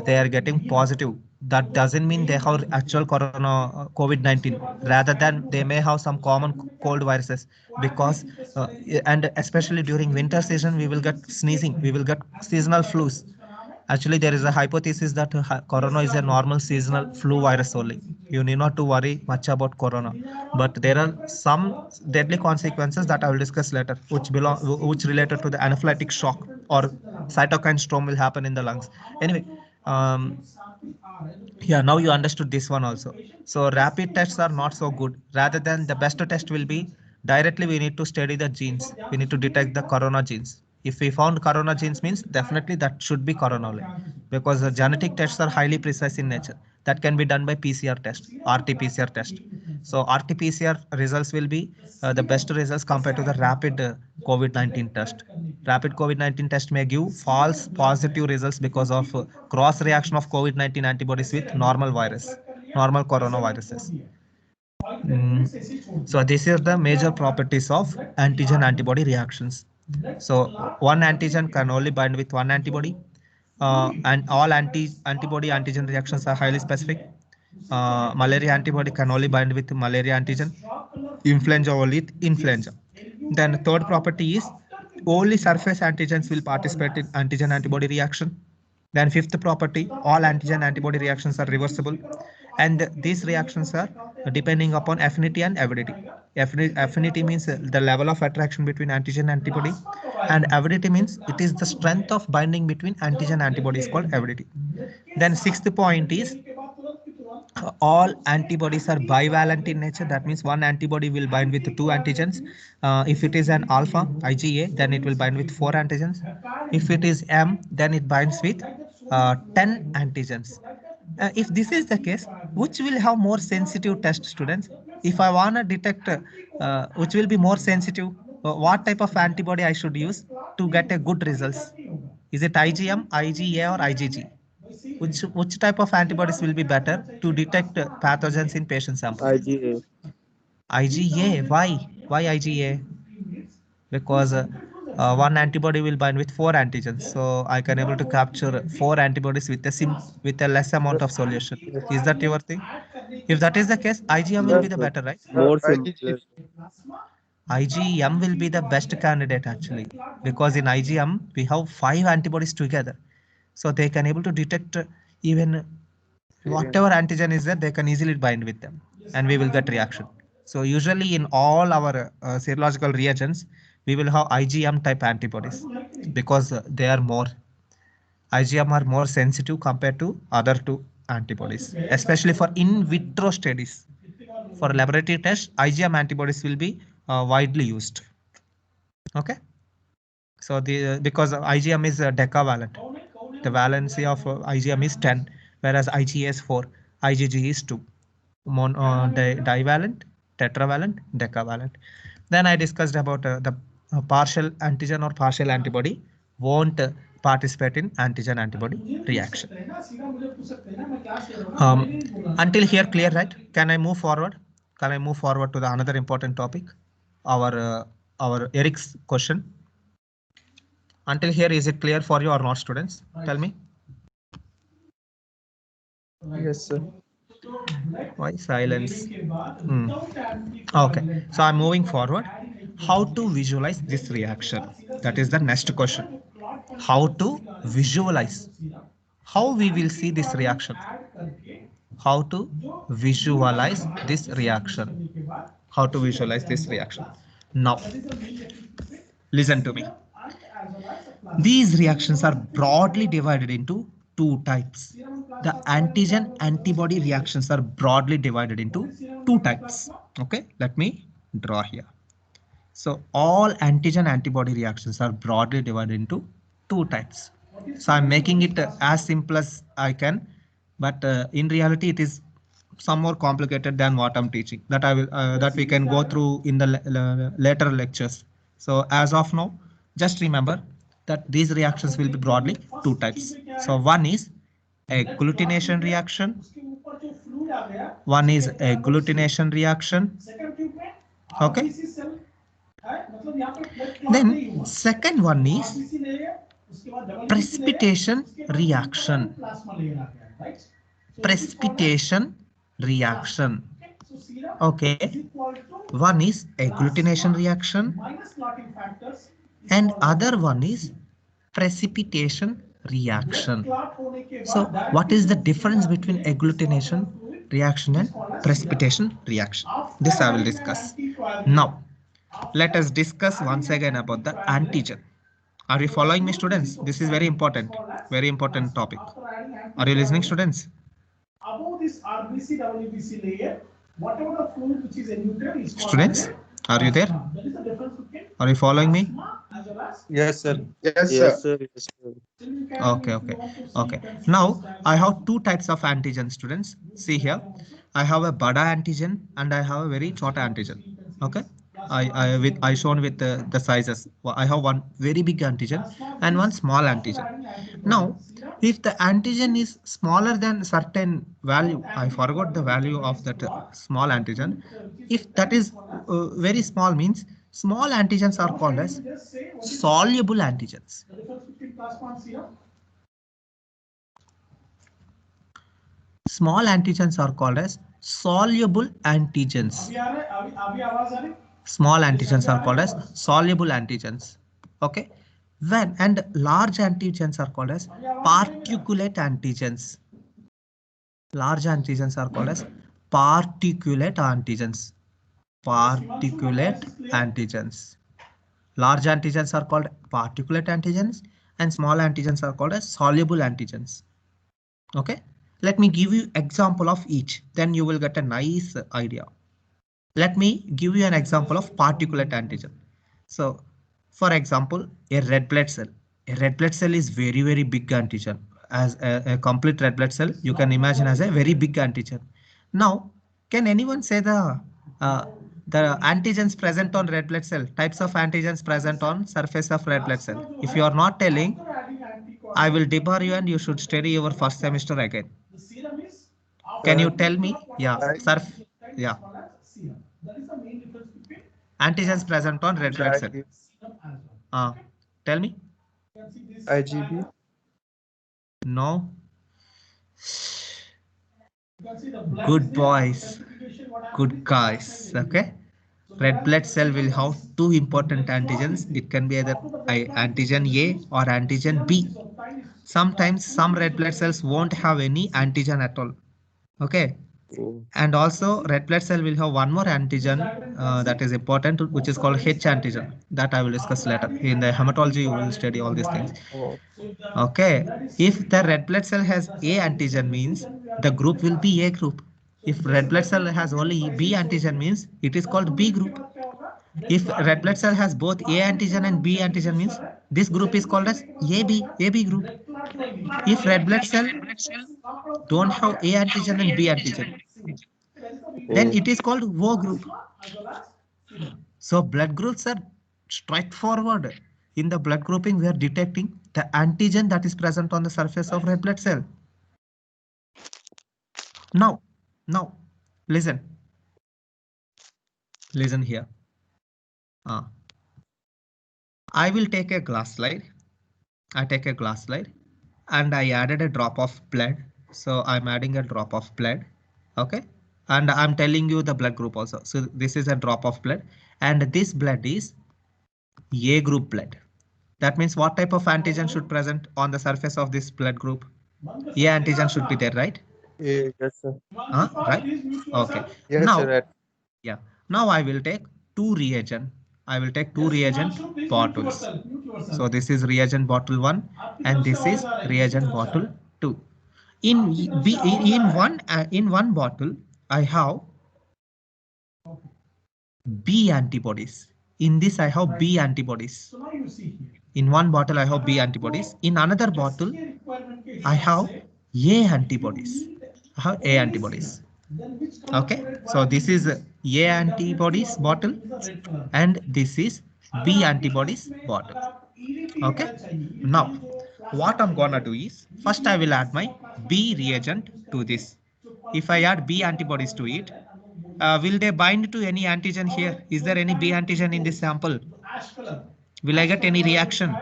they are getting positive. That doesn't mean they have actual corona COVID-19. Rather than they may have some common cold viruses because and especially during winter season we will get sneezing, we will get seasonal flus. Actually, there is a hypothesis that corona is a normal seasonal flu virus only. You need not to worry much about corona, but there are some deadly consequences that I will discuss later, which related to the anaphylactic shock or cytokine storm will happen in the lungs. Anyway, yeah, now you understood this one also. So rapid tests are not so good. Rather than the best test will be directly we need to study the genes. We need to detect the corona genes. If we found corona genes means definitely that should be corona only, because the genetic tests are highly precise in nature. That can be done by PCR test, RT-PCR test. So RT-PCR results will be the best results compared to the rapid COVID-19 test. Rapid COVID-19 test may give false positive results because of cross reaction of COVID-19 antibodies with normal virus, normal coronaviruses. So this is the major properties of antigen antibody reactions. So one antigen can only bind with one antibody, and all antibody antigen reactions are highly specific. Malaria antibody can only bind with malaria antigen, influenza only with influenza. Then third property is only surface antigens will participate in antigen antibody reaction. Then fifth property, all antigen antibody reactions are reversible. And these reactions are depending upon affinity and avidity. Affinity means the level of attraction between antigen and antibody, and avidity means it is the strength of binding between antigen and antibody is called avidity. Then sixth point is all antibodies are bivalent in nature. That means one antibody will bind with two antigens. If it is an alpha IgA, then it will bind with 4 antigens. If it is M, then it binds with 10 antigens. If this is the case, which will have more sensitive test, students? If I want to detect which will be more sensitive, what type of antibody I should use to get a good results? Is it IgM, IgA or IgG? Which type of antibodies will be better to detect pathogens in patient sample? IgA. IgA. Why IgA? Because one antibody will bind with 4 antigens, so I can able to capture 4 antibodies with a less amount of solution. Is that your thing? If that is the case, IgM will be the better, right? More IgG. simple. IgM will be the best candidate actually, because in IgM we have 5 antibodies together, so they can able to detect even whatever antigen is there, they can easily bind with them, and we will get reaction. So usually in all our serological reagents, we will have IgM type antibodies because they are more IgM are more sensitive compared to other 2 antibodies, especially for in vitro studies. For laboratory tests, IgM antibodies will be widely used. Okay. So the because IgM is decavalent, the valency of IgM is 10, whereas IgA is 4, IgG is 2. Divalent, tetravalent, decavalent. Then I discussed about the partial antigen or partial antibody won't participate in antigen antibody reaction. Until here clear, right? Can I move forward? Can I move forward to the another important topic? Our Eric's question. Until here, is it clear for you or not, students? Tell me. Yes, sir. Why silence? Okay, so I'm moving forward. How to visualize this reaction? That is the next question. How to visualize? How we will see this reaction? How to visualize this reaction? How to visualize this reaction? Now, listen to me. These reactions are broadly divided into 2 types. The antigen antibody reactions are broadly divided into 2 types. Okay, let me draw here. So all antigen antibody reactions are broadly divided into 2 types. So I'm making it as simple as I can, but in reality it is some more complicated than what I'm teaching. That we can go through in the later lectures. So as of now, Just remember that these reactions will be broadly two types. So one is agglutination reaction. One is agglutination reaction. Okay. Then second one is precipitation reaction. Precipitation reaction. Okay. One is agglutination reaction and other one is precipitation reaction. So what is the difference between agglutination reaction and precipitation reaction? This I will discuss. Now, let us discuss once again about the antigen. Are you following me, students? This is very important topic. Are you listening, students? Above this RBC, WBC layer, whatever the fluid which is emitted is called Students, are you there? That is the difference between Are you following me? as well as Yes, sir. Yes, Yes, sir. sir. Yes, sir. Okay. Now I have two types of antigen, students. See here, I have a bada antigen and I have a very chota antigen. Okay. I shown with the sizes. I have one very big antigen and one small antigen. Now, if the antigen is smaller than certain value, I forgot the value of that small antigen. If that is very small, means small antigens are called as soluble antigens. the difference between class 1 serum. Small antigens are called as soluble antigens. अभी आवाज आ रही? Small antigens are called as soluble antigens. Okay. When and large antigens are called as particulate antigens. Large antigens are called as particulate antigens. Particulate antigens. Large antigens are called particulate antigens and small antigens are called as soluble antigens. Okay. Let me give you example of each. Then you will get a nice idea. Let me give you an example of particulate antigen. So, for example, a red blood cell. A red blood cell is very, very big antigen. As a complete red blood cell, you can imagine as a very big antigen. Now, can anyone say the antigens present on red blood cell? Types of antigens present on surface of red blood cell. If you are not telling, I will debar you and you should study your first semester again. Can you tell me? Yeah, yeah. That is the main difference between Antigens present on red blood cell. Tell me. IgB. No. Good boys. Good guys. Okay. Red blood cell will have two important antigens. It can be either antigen A or antigen B. Sometimes some red blood cells won't have any antigen at all. Okay. And also red blood cell will have one more antigen that is important, which is called H antigen. That I will discuss later. In the hematology, you will study all these things. Okay. If the red blood cell has A antigen, means the group will be A group. If red blood cell has only B antigen, means it is called B group. If red blood cell has both A antigen and B antigen, means this group is called as AB group. If red blood cell don't have A antigen and B antigen, then it is called O group. So blood groups are straightforward. In the blood grouping, we are detecting the antigen that is present on the surface of red blood cell. Now, listen here. I will take a glass slide. I take a glass slide and I added a drop of blood. So I'm adding a drop of blood. Okay. And I'm telling you the blood group also. So this is a drop of blood and this blood is A group blood. That means what type of antigen should present on the surface of this blood group? A antigen should be there, right? Yes, sir. Right? Okay. Yes, now, sir. Yeah. Now I will take two reagent. I will take two reagent bottles. So this is reagent bottle 1 and this is reagent bottle 2. In one bottle, I have B antibodies. In this, I have B antibodies. In one bottle, I have B antibodies. In another bottle, I have A antibodies. I have A antibodies. Okay, so this is A antibodies bottle and this is B antibodies bottle. Okay. Now, what I'm gonna do is first I will add my B reagent to this. If I add B antibodies to it, will they bind to any antigen here? Is there any B antigen in this sample? Will I get any reaction?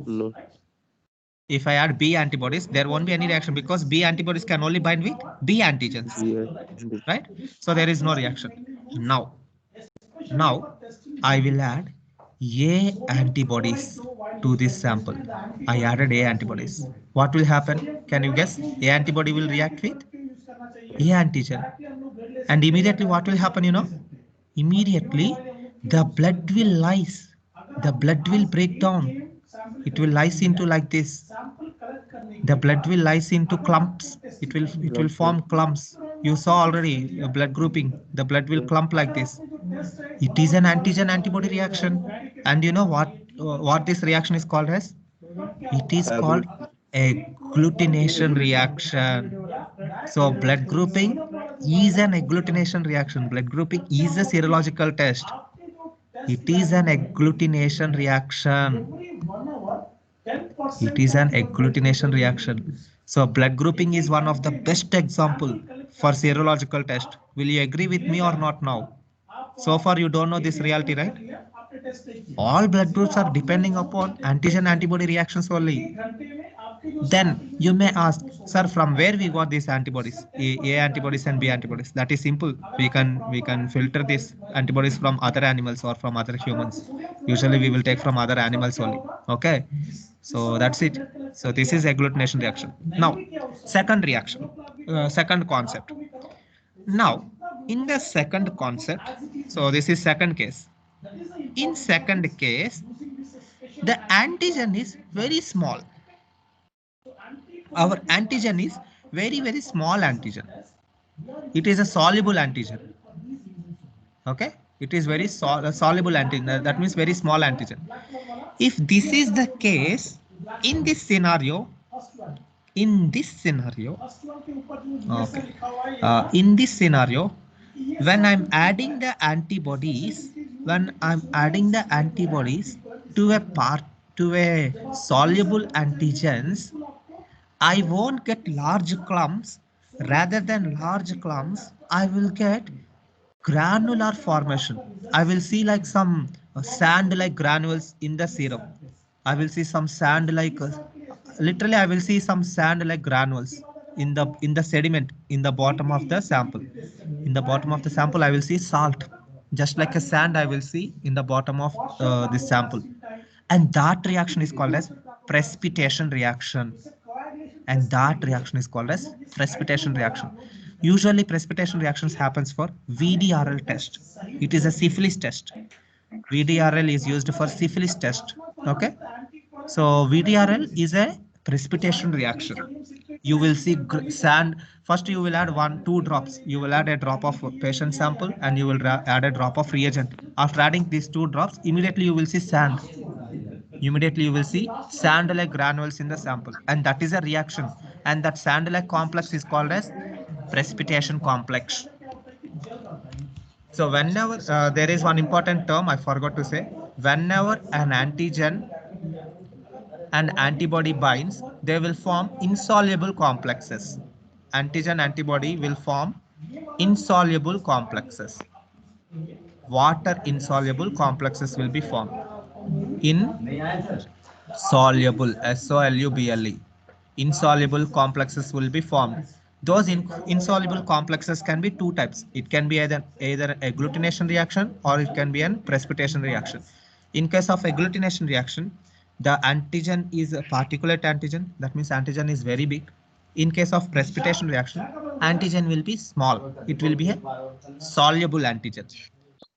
No. If I add B antibodies, there won't be any reaction because B antibodies can only bind with B antigens, Yeah. right? So there is no reaction. Now I will add A antibodies to this sample. I added A antibodies. What will happen? Can you guess? A antibody will react with A antigen. And immediately what will happen, you know? Immediately the blood will lyse. The blood will break down. It will lyse into like this. The blood will lyse into clumps. It will form clumps. You saw already a blood grouping. The blood will clump like this. It is an antigen antibody reaction. And you know what this reaction is called as? It is called agglutination reaction. So blood grouping is an agglutination reaction. Blood grouping is a serological test. It is an agglutination reaction. It is an agglutination reaction. So blood grouping is one of the best example for serological test. Will you agree with me or not now? So far you don't know this reality, right? All blood groups are depending upon antigen antibody reactions only. Then you may ask, sir, from where we got these antibodies, A antibodies and B antibodies? That is simple. We can filter these antibodies from other animals or from other humans. Usually we will take from other animals only. Okay, so that's it. So this is agglutination reaction. Now, second reaction, second concept. Now, in the second concept, so this is second case. In second case, the antigen is very small. Our antigen is very small antigen. It is a soluble antigen. Okay, it is very soluble antigen. That means very small antigen. If this is the case, in this scenario, okay, in this scenario, when I'm adding the antibodies, to a soluble antigens, I won't get large clumps. Rather than large clumps, I will get granular formation. I will see like some sand like granules in the serum. I will see some sand like literally I will see some sand like granules in the sediment in the bottom of the sample. In the bottom of the sample I will see salt, just like a sand I will see in the bottom of this sample. And that reaction is called as precipitation reaction. And that reaction is called as precipitation reaction. Usually precipitation reactions happens for VDRL test. It is a syphilis test. VDRL is used for syphilis test. Okay. So VDRL is a precipitation reaction. You will see sand. First you will add 1-2 drops. You will add a drop of patient sample and you will add a drop of reagent. After adding these 2 drops, immediately you will see sand. Immediately you will see sand-like granules in the sample, and that is a reaction. And that sand-like complex is called as precipitation complex. So whenever there is one important term I forgot to say, whenever an antigen and antibody binds, they will form insoluble complexes. Antigen antibody will form insoluble complexes. Water insoluble complexes will be formed. Insoluble, SOLUBLE. Insoluble complexes will be formed. Those insoluble complexes can be 2 types. It can be either agglutination reaction or it can be a precipitation reaction. In case of agglutination reaction, the antigen is a particulate antigen. That means antigen is very big. In case of precipitation reaction, antigen will be small. It will be a soluble antigen.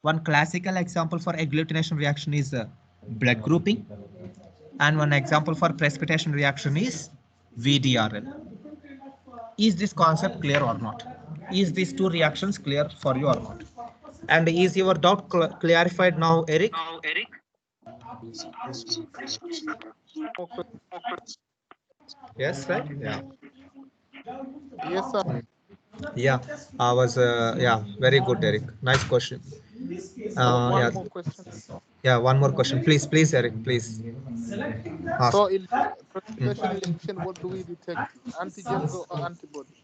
One classical example for agglutination reaction is blood grouping. And one example for precipitation reaction is VDRL. Is this concept clear or not? Is these 2 reactions clear for you or not? And is your doubt clarified now, Eric? Yes, right? Yeah. Yes, sir. Yeah, I was, yeah, very good, Eric. Nice question. this case, One Yeah, more question. yeah. One more question, please, please, Eric, please. selecting the Ask. So in precipitation reaction, what do we detect? Antigens or antibodies?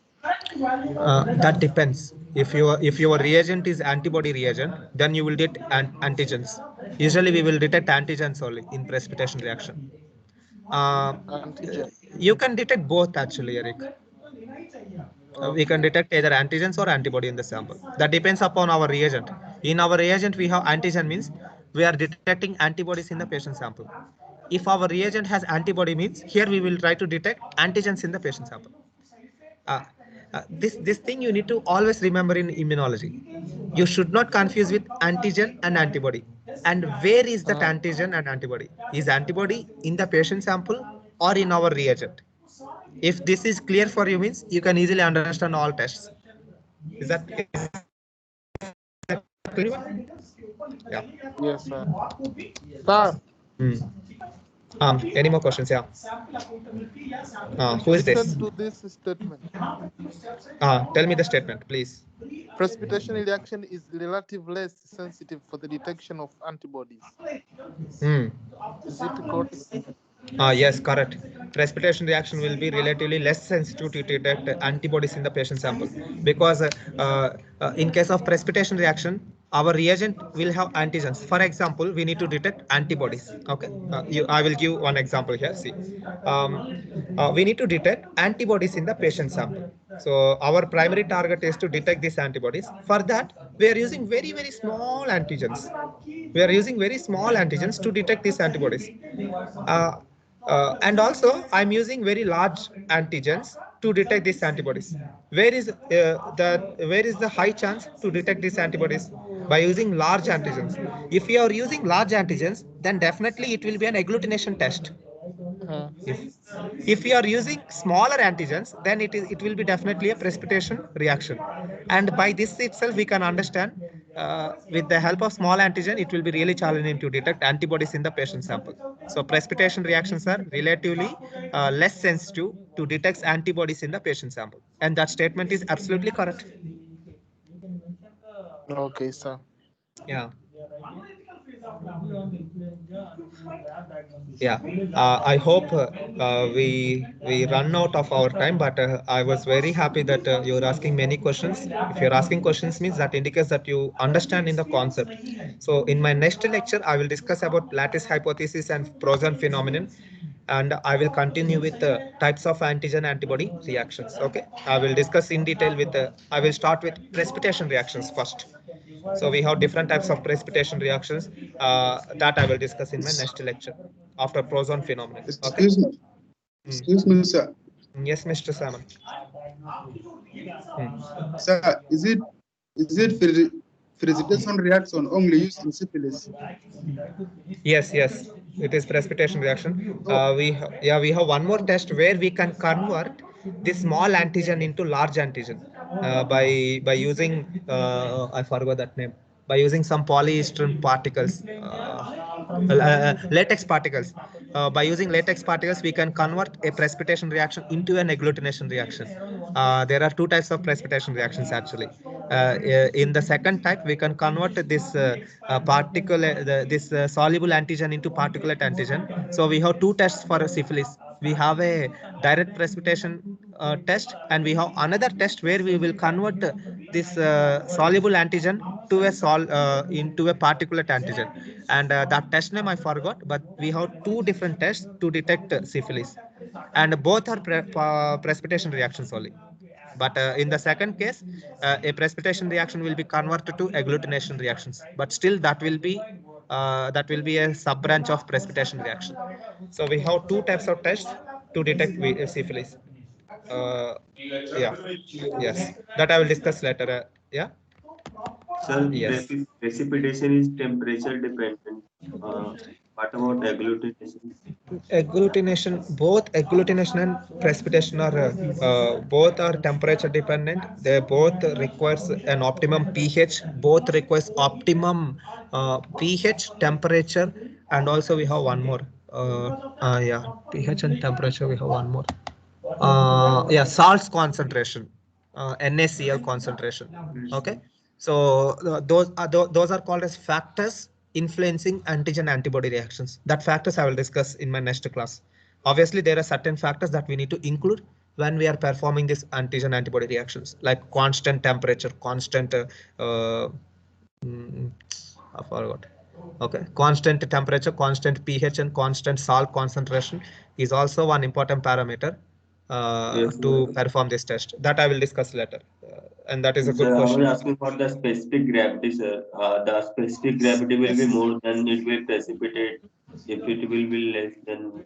value That depends. If your reagent is antibody reagent, then you will get antigens. Usually, we will detect antigens only in precipitation reaction. Antigen. You can detect both actually, Eric. We can detect either antigens or antibody in the sample. That depends upon our reagent. In our reagent, we have antigen means we are detecting antibodies in the patient sample. If our reagent has antibody means here we will try to detect antigens in the patient sample. This thing you need to always remember in immunology. You should not confuse with antigen and antibody. And where is that antigen and antibody? Is antibody in the patient sample or in our reagent? If this is clear for you means you can easily understand all tests. Is that clear? Yeah. Yes, sir. Sir, Hmm. Any more questions? Yeah. Who is this? listen to this statement. Tell me the statement, please. Precipitation reaction is relatively less sensitive for the detection of antibodies. Is it correct? Yes, correct. Precipitation reaction will be relatively less sensitive to detect antibodies in the patient sample because in case of precipitation reaction, our reagent will have antigens. For example, we need to detect antibodies. Okay, I will give one example here. See, we need to detect antibodies in the patient sample. So our primary target is to detect these antibodies. For that, we are using very, very small antigens. We are using very small antigens to detect these antibodies. And also, I'm using very large antigens to detect these antibodies. Where is the high chance to detect these antibodies? By using large antigens. If you are using large antigens, then definitely it will be an agglutination test. If you are using smaller antigens, then it will be definitely a precipitation reaction. And by this itself, we can understand with the help of small antigen, it will be really challenging to detect antibodies in the patient sample. So precipitation reactions are relatively less sensitive to detect antibodies in the patient sample. And that statement is absolutely correct. Okay, sir. Yeah. Yeah, I hope we run out of our time, but I was very happy that you're asking many questions. If you're asking questions means that indicates that you understand in the concept. So in my next lecture, I will discuss about lattice hypothesis and Poisson phenomenon, and I will continue with the types of antigen antibody reactions. Okay, I will discuss in detail with I will start with precipitation reactions first. So we have different types of precipitation reactions that I will discuss in my next lecture after Poisson phenomenon. Okay. Excuse me, sir. Yes, Mr. Salmon. Sir, is it precipitation reaction only used in syphilis? Yes, it is precipitation reaction. We have one more test where we can convert this small antigen into large antigen by using I forgot that name. By using some polyester particles, latex particles. By using latex particles, we can convert a precipitation reaction into an agglutination reaction. There are two types of precipitation reactions actually. In the second type, we can convert this soluble antigen into particulate antigen. So we have two tests for syphilis. We have a direct precipitation test, and we have another test where we will convert this soluble antigen to into a particulate antigen. And that test name I forgot, but we have two different tests to detect syphilis, and both are precipitation reactions only. But in the second case, a precipitation reaction will be converted to agglutination reactions. But still, that will be a sub branch of precipitation reaction. So we have two types of tests to detect syphilis. Yeah, yes, that I will discuss later. Yeah. Sir, Yes. precipitation is temperature dependent. What about agglutination? Both agglutination and precipitation are both are temperature dependent. They both requires an optimum pH. Both requires optimum pH, temperature, and also we have one more. Yeah, pH and temperature. We have one more. Yeah, salts concentration, NaCl concentration. Okay. So those are called as factors influencing antigen antibody reactions. That factors I will discuss in my next class. Obviously, there are certain factors that we need to include when we are performing this antigen antibody reactions, like constant temperature, constant I forgot. Okay, constant temperature, constant pH, and constant salt concentration is also one important parameter Yes, to sir. perform this test. That I will discuss later, and that is a good Sir, I question. was asking for the specific gravity, sir. The specific gravity will be more than it will precipitate. If it will be less, then it will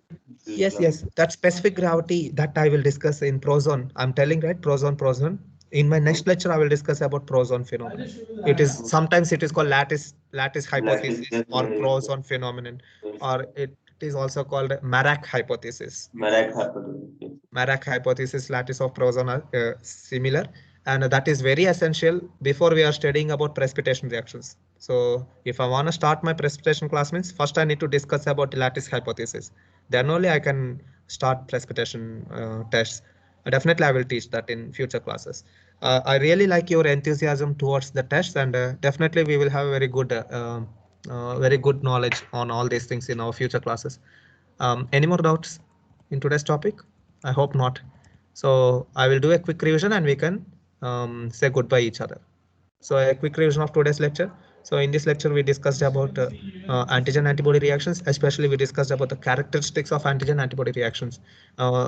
Yes, clump. yes, that specific gravity that I will discuss in prozone. I'm telling, right, prozone. In my next lecture, I will discuss about prozone phenomenon. It is sometimes it is called lattice Lattice, hypothesis yes, or sir. prozone phenomenon, Yes. or it is also called Marak hypothesis. Marak hypothesis. Yes. Marak hypothesis, lattice of prozone are similar, and that is very essential before we are studying about precipitation reactions. So if I want to start my precipitation class, means first I need to discuss about the lattice hypothesis. Then only I can start precipitation tests. Definitely I will teach that in future classes. I really like your enthusiasm towards the tests, and definitely we will have very good knowledge on all these things in our future classes. Any more doubts in today's topic? I hope not. So I will do a quick revision and we can say goodbye each other. So a quick revision of today's lecture. So in this lecture, we discussed about antigen antibody reactions, especially we discussed about the characteristics of antigen antibody reactions.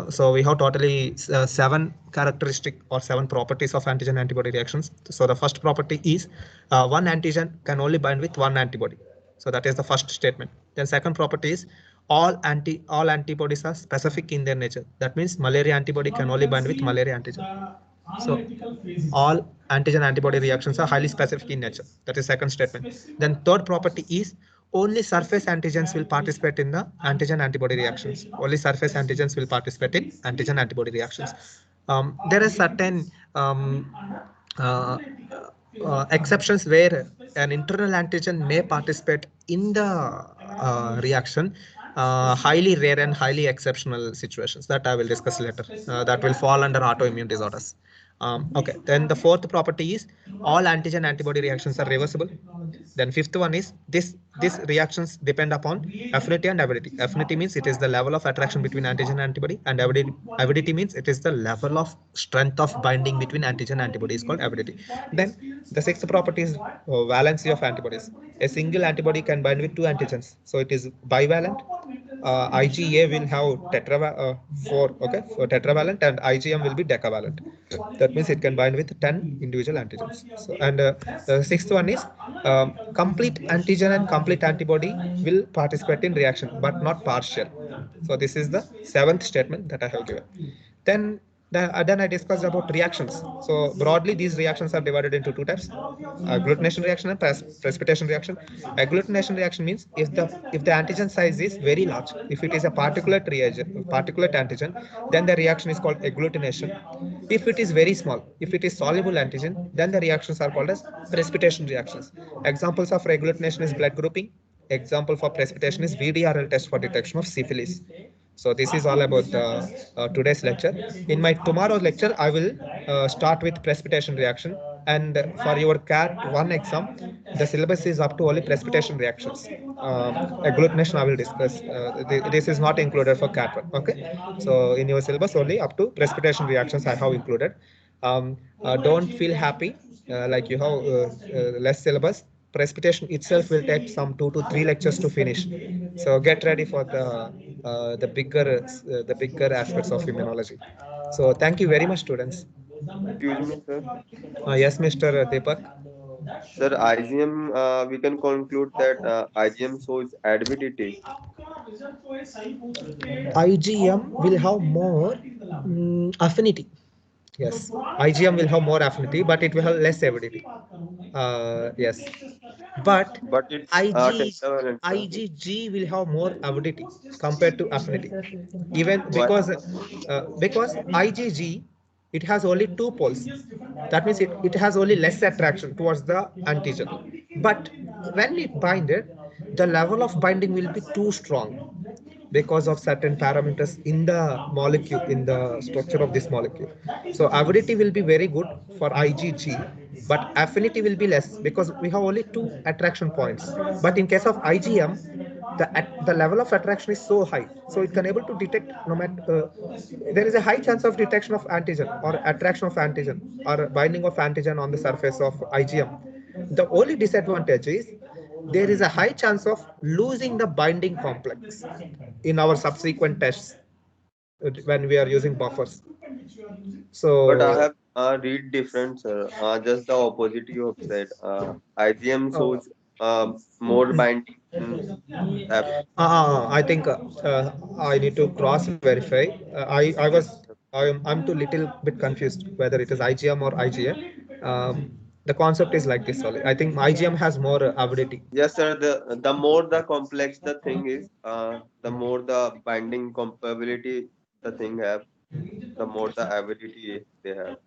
So we have totally 7 characteristic or 7 properties of antigen antibody reactions. So the first property is one antigen can only bind with one antibody. So that is the first statement. Then second property is all antibodies are specific in their nature. That means malaria antibody can only bind with malaria antigen. So all antigen antibody reactions are highly specific in nature. That is second statement. Then third property is only surface antigens will participate in the antigen antibody reactions. Only surface antigens will participate in antigen antibody reactions. There are certain uh, exceptions where an internal antigen may participate in the reaction. Highly rare and highly exceptional situations that I will discuss later. That will fall under autoimmune disorders. Okay, then the fourth property is all antigen antibody reactions are reversible. Then fifth one is these reactions depend upon affinity and avidity. Affinity means it is the level of attraction between antigen and antibody, and avidity means it is the level of strength of binding between antigen and antibody is called avidity. Then the sixth property is valency of antibodies. A single antibody can bind with 2 antigens, so it is bivalent. IgA will have 4, okay, for tetravalent, and IgM will be decavalent. That means it can bind with 10 individual antigens. So, and the sixth one is complete antigen and complete antibody will participate in reaction, but not partial. So this is the seventh statement that I have given. Then I discussed about reactions. So broadly, these reactions are divided into 2 types: agglutination reaction and precipitation reaction. Agglutination reaction means if the antigen size is very large, if it is a particulate antigen, then the reaction is called agglutination. If it is very small, if it is soluble antigen, then the reactions are called as precipitation reactions. Examples of agglutination is blood grouping. Example for precipitation is VDRL test for detection of syphilis. So this is all about today's lecture. In my tomorrow's lecture, I will start with precipitation reaction. And for your CAT 1 exam, the syllabus is up to only precipitation reactions. Agglutination I will discuss. This is not included for CAT 1. Okay. So in your syllabus only up to precipitation reactions I have included. Don't feel happy like you have less syllabus. Precipitation itself will take some 2 to 3 lectures to finish. So get ready for the bigger aspects of immunology. So thank you very much, students. Excuse me, sir. Yes, Mr. Deepak. Sir, IgM, we can conclude that IgM shows avidity. IgM will have more affinity. Yes, IgM will have more affinity, but it will have less avidity. Yes, but It's tetravalent, sir. IgG will have more avidity compared to affinity. Even Why? because IgG, it has only 2 poles. That means it has only less attraction towards the antigen. But when it binded, the level of binding will be too strong because of certain parameters in the molecule, in the structure of this molecule. So avidity will be very good for IgG, but affinity will be less because we have only 2 attraction points. But in case of IgM, the level of attraction is so high, so it can able to detect no matter there is a high chance of detection of antigen or attraction of antigen or binding of antigen on the surface of IgM. The only disadvantage is there is a high chance of losing the binding complex in our subsequent tests when we are using buffers. So, But I have read different, sir. Just the opposite you have said. IgM shows more binding. I think I need to cross verify. I'm too little bit confused whether it is IgM or IgA. The concept is like this only. I think IgM has more avidity. Yes, sir. The more the complex the thing is, the more the binding compatibility the thing have, the more the avidity they have.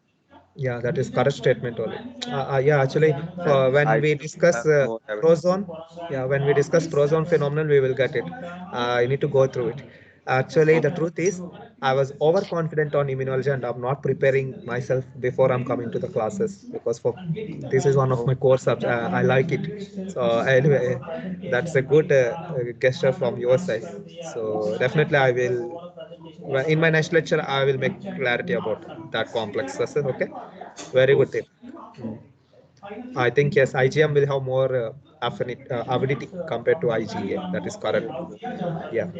Yeah, that is correct statement only. Yeah, actually, And when we IgM discuss have more avidity. prozone, yeah, when we discuss prozone phenomenon, we will get it. I need to go through it. Actually, the truth is, I was overconfident on immunology and I'm not preparing myself before I'm coming to the classes because for this is one of my core subjects. I like it. So anyway, that's a good gesture from your side. So definitely, I will. In my next lecture, I will make clarity about that complexes. Okay, very good tip. I think yes, IgM will have more avidity compared to IgA. That is correct. Yeah.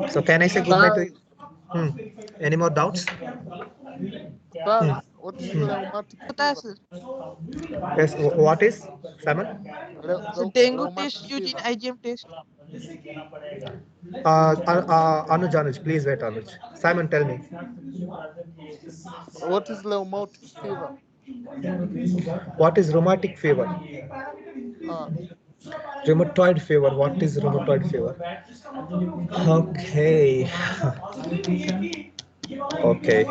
So can I say goodbye to you? Any more doubts? Sir, what is rheumatic fever? Yes. What is Simon? Rheumatic fever. Anuj, please wait, Anuj. Simon, tell me. What is rheumatic fever? What is rheumatic fever? Uh, Rheumatoid fever. What is rheumatoid fever? Okay. Okay.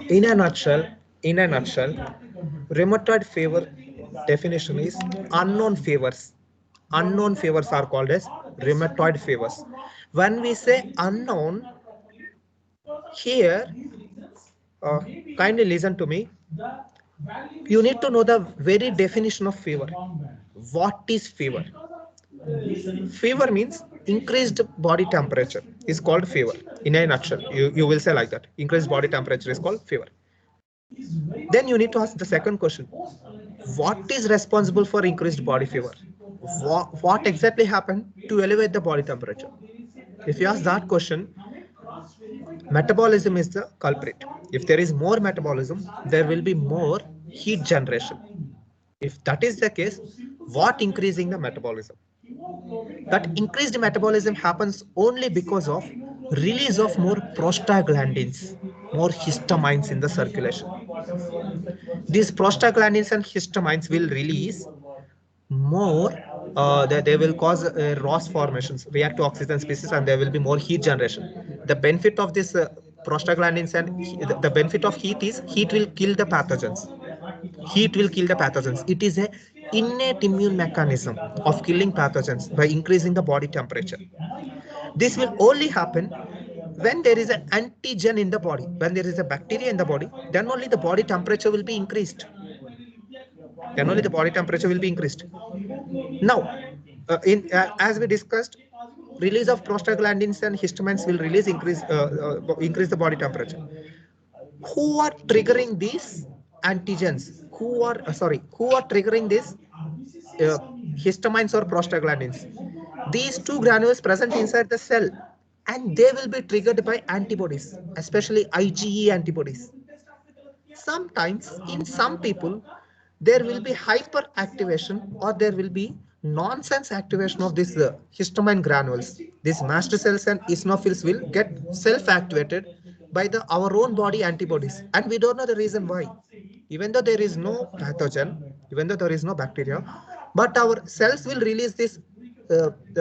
In a nutshell, rheumatoid fever definition is unknown fevers. Unknown fevers are called as rheumatoid fevers. When we say unknown, here, kindly listen to me. You need to know the very definition of fever. What is fever? Fever means increased body temperature is called fever. In a nutshell, you will say like that. Increased body temperature is called fever. Then you need to ask the second question. What is responsible for increased body fever? What exactly happened to elevate the body temperature? If you ask that question, metabolism is the culprit. If there is more metabolism, there will be more heat generation. If that is the case, what increasing the metabolism? That increased metabolism happens only because of release of more prostaglandins, more histamines in the circulation. These prostaglandins and histamines will release more, they will cause ROS formations, react to oxygen species, and there will be more heat generation. The benefit of this prostaglandins and the benefit of heat is heat will kill the pathogens. Heat will kill the pathogens. It is a innate immune mechanism of killing pathogens by increasing the body temperature. This will only happen when there is an antigen in the body. When there is a bacteria in the body, then only the body temperature will be increased. Then only the body temperature will be increased. Now, as we discussed, release of prostaglandins and histamines will increase the body temperature. Who are triggering these antigens? Who are triggering these histamines or prostaglandins? These two granules present inside the cell, and they will be triggered by antibodies, especially IgE antibodies. Sometimes in some people, there will be hyperactivation or there will be nonsense activation of these histamine granules. These mast cells and eosinophils will get self-activated by our own body antibodies, and we don't know the reason why. Even though there is no pathogen, even though there is no bacteria, but our cells will release this.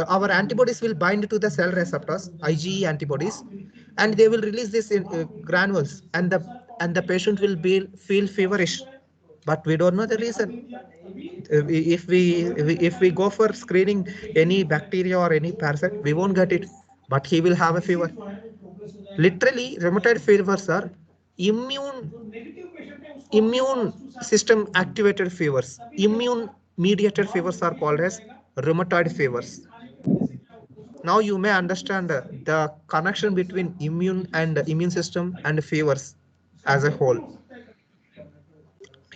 Our antibodies will bind to the cell receptors, IgE antibodies, and they will release this in granules, and the patient will feel feverish, but we don't know the reason. If we go for screening any bacteria or any parasite, we won't get it, but he will have a fever. Literally, rheumatoid fevers are immune system activated fevers, immune mediated fevers are called as rheumatoid fevers. Now you may understand the connection between immune system and fevers as a whole.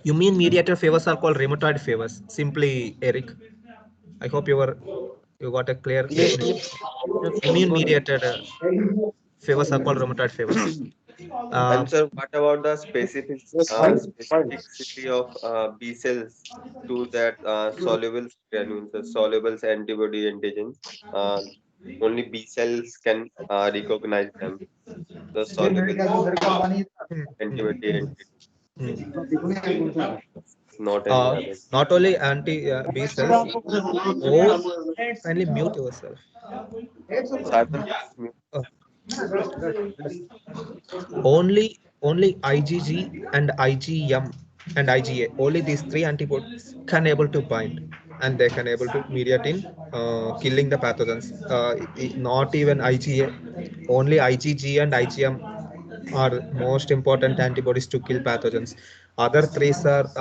Immune mediated fevers are called rheumatoid fevers. Simply, Eric, I hope you got a clear definition. Immune mediated fevers are called rheumatoid fevers. And sir, what about the specificity of B cells to that soluble granules, soluble antibody antigens? Only B cells can recognize them. The soluble antibody antigens, not any other. Not only anti B cells. Oh, kindly mute yourself. Cyber- Only IgG and IgM and IgA. Only these three antibodies can able to bind, and they can able to mediate in killing the pathogens. Not even IgA. Only IgG and IgM are most important antibodies to kill pathogens. Other three have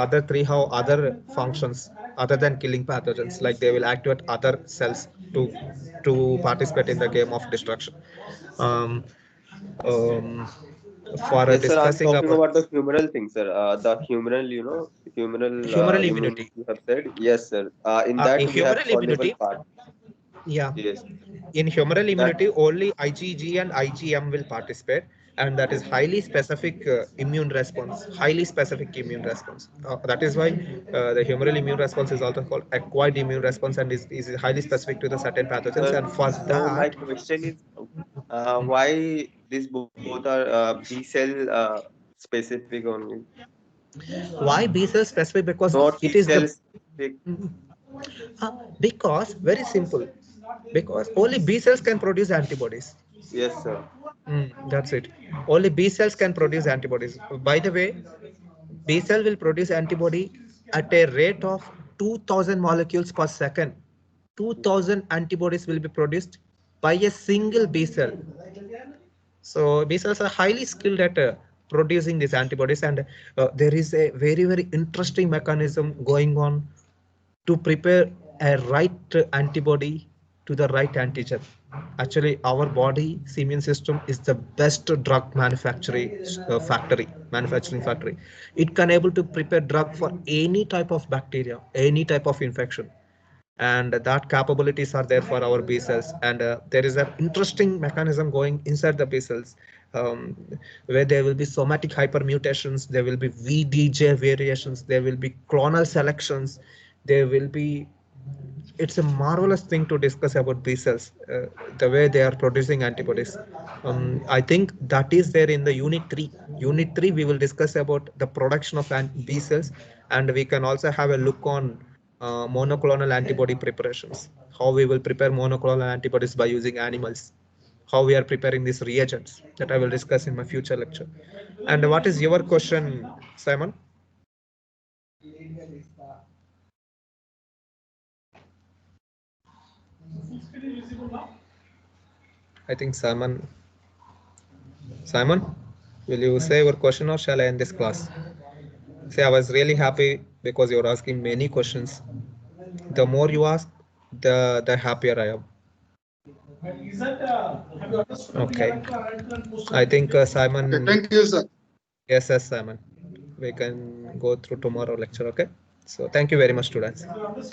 other functions other than killing pathogens, like they will activate other cells to participate in the game of destruction. Um, um, for Yes, sir. I'm discussing talking about about the humoral thing, sir. The humoral, humoral humoral immunity immunity. you have said. Yes, sir. In that we have Humoral soluble immunity, part. yeah. Yes. In humoral That immunity, only IgG and IgM will participate, and that is highly specific immune response. Highly specific immune response. That is why the humoral immune response is also called acquired immune response, and is highly specific to the certain pathogens. And for so my that, question is, why these both are B cell specific only, why B cell specific? Because not it T is cell the specific. because very simple. Because only B cells can produce antibodies. Yes, sir. That's it. Only B cells can produce antibodies. By the way, B cell will produce antibody at a rate of 2000 molecules per second. 2000 antibodies will be produced by a single B cell. So B cells are highly skilled at producing these antibodies, and there is a very interesting mechanism going on to prepare a right antibody to the right antigen. Actually, our body's immune system is the best drug manufacturing factory. It can able to prepare drug for any type of bacteria, any type of infection, and that capabilities are there for our B cells. And there is an interesting mechanism going inside the B cells, where there will be somatic hypermutations, there will be VDJ variations, there will be clonal selections, there will be. It's a marvelous thing to discuss about B cells, the way they are producing antibodies. I think that is there in the unit 3. Unit 3, we will discuss about the production of B cells, and we can also have a look on monoclonal antibody preparations, how we will prepare monoclonal antibodies by using animals, how we are preparing these reagents, that I will discuss in my future lecture. And what is your question, Simon? I think Simon, will you say your question, or shall I end this class? See, I was really happy because you're asking many questions. The more you ask, the happier I am. Okay. I think Simon. Okay, thank you, sir. Yes, Simon. We can go through tomorrow lecture. Okay. So thank you very much, students.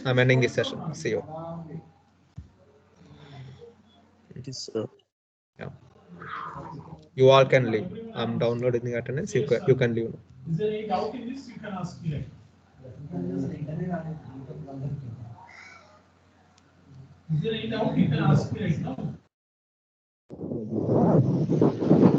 I'm ending this session. See you. Thank you, sir. Yeah. You all can leave. I'm downloading the attendance. You can leave. Is there any doubt in this? You can ask me. Is there any doubt? You can ask me right now.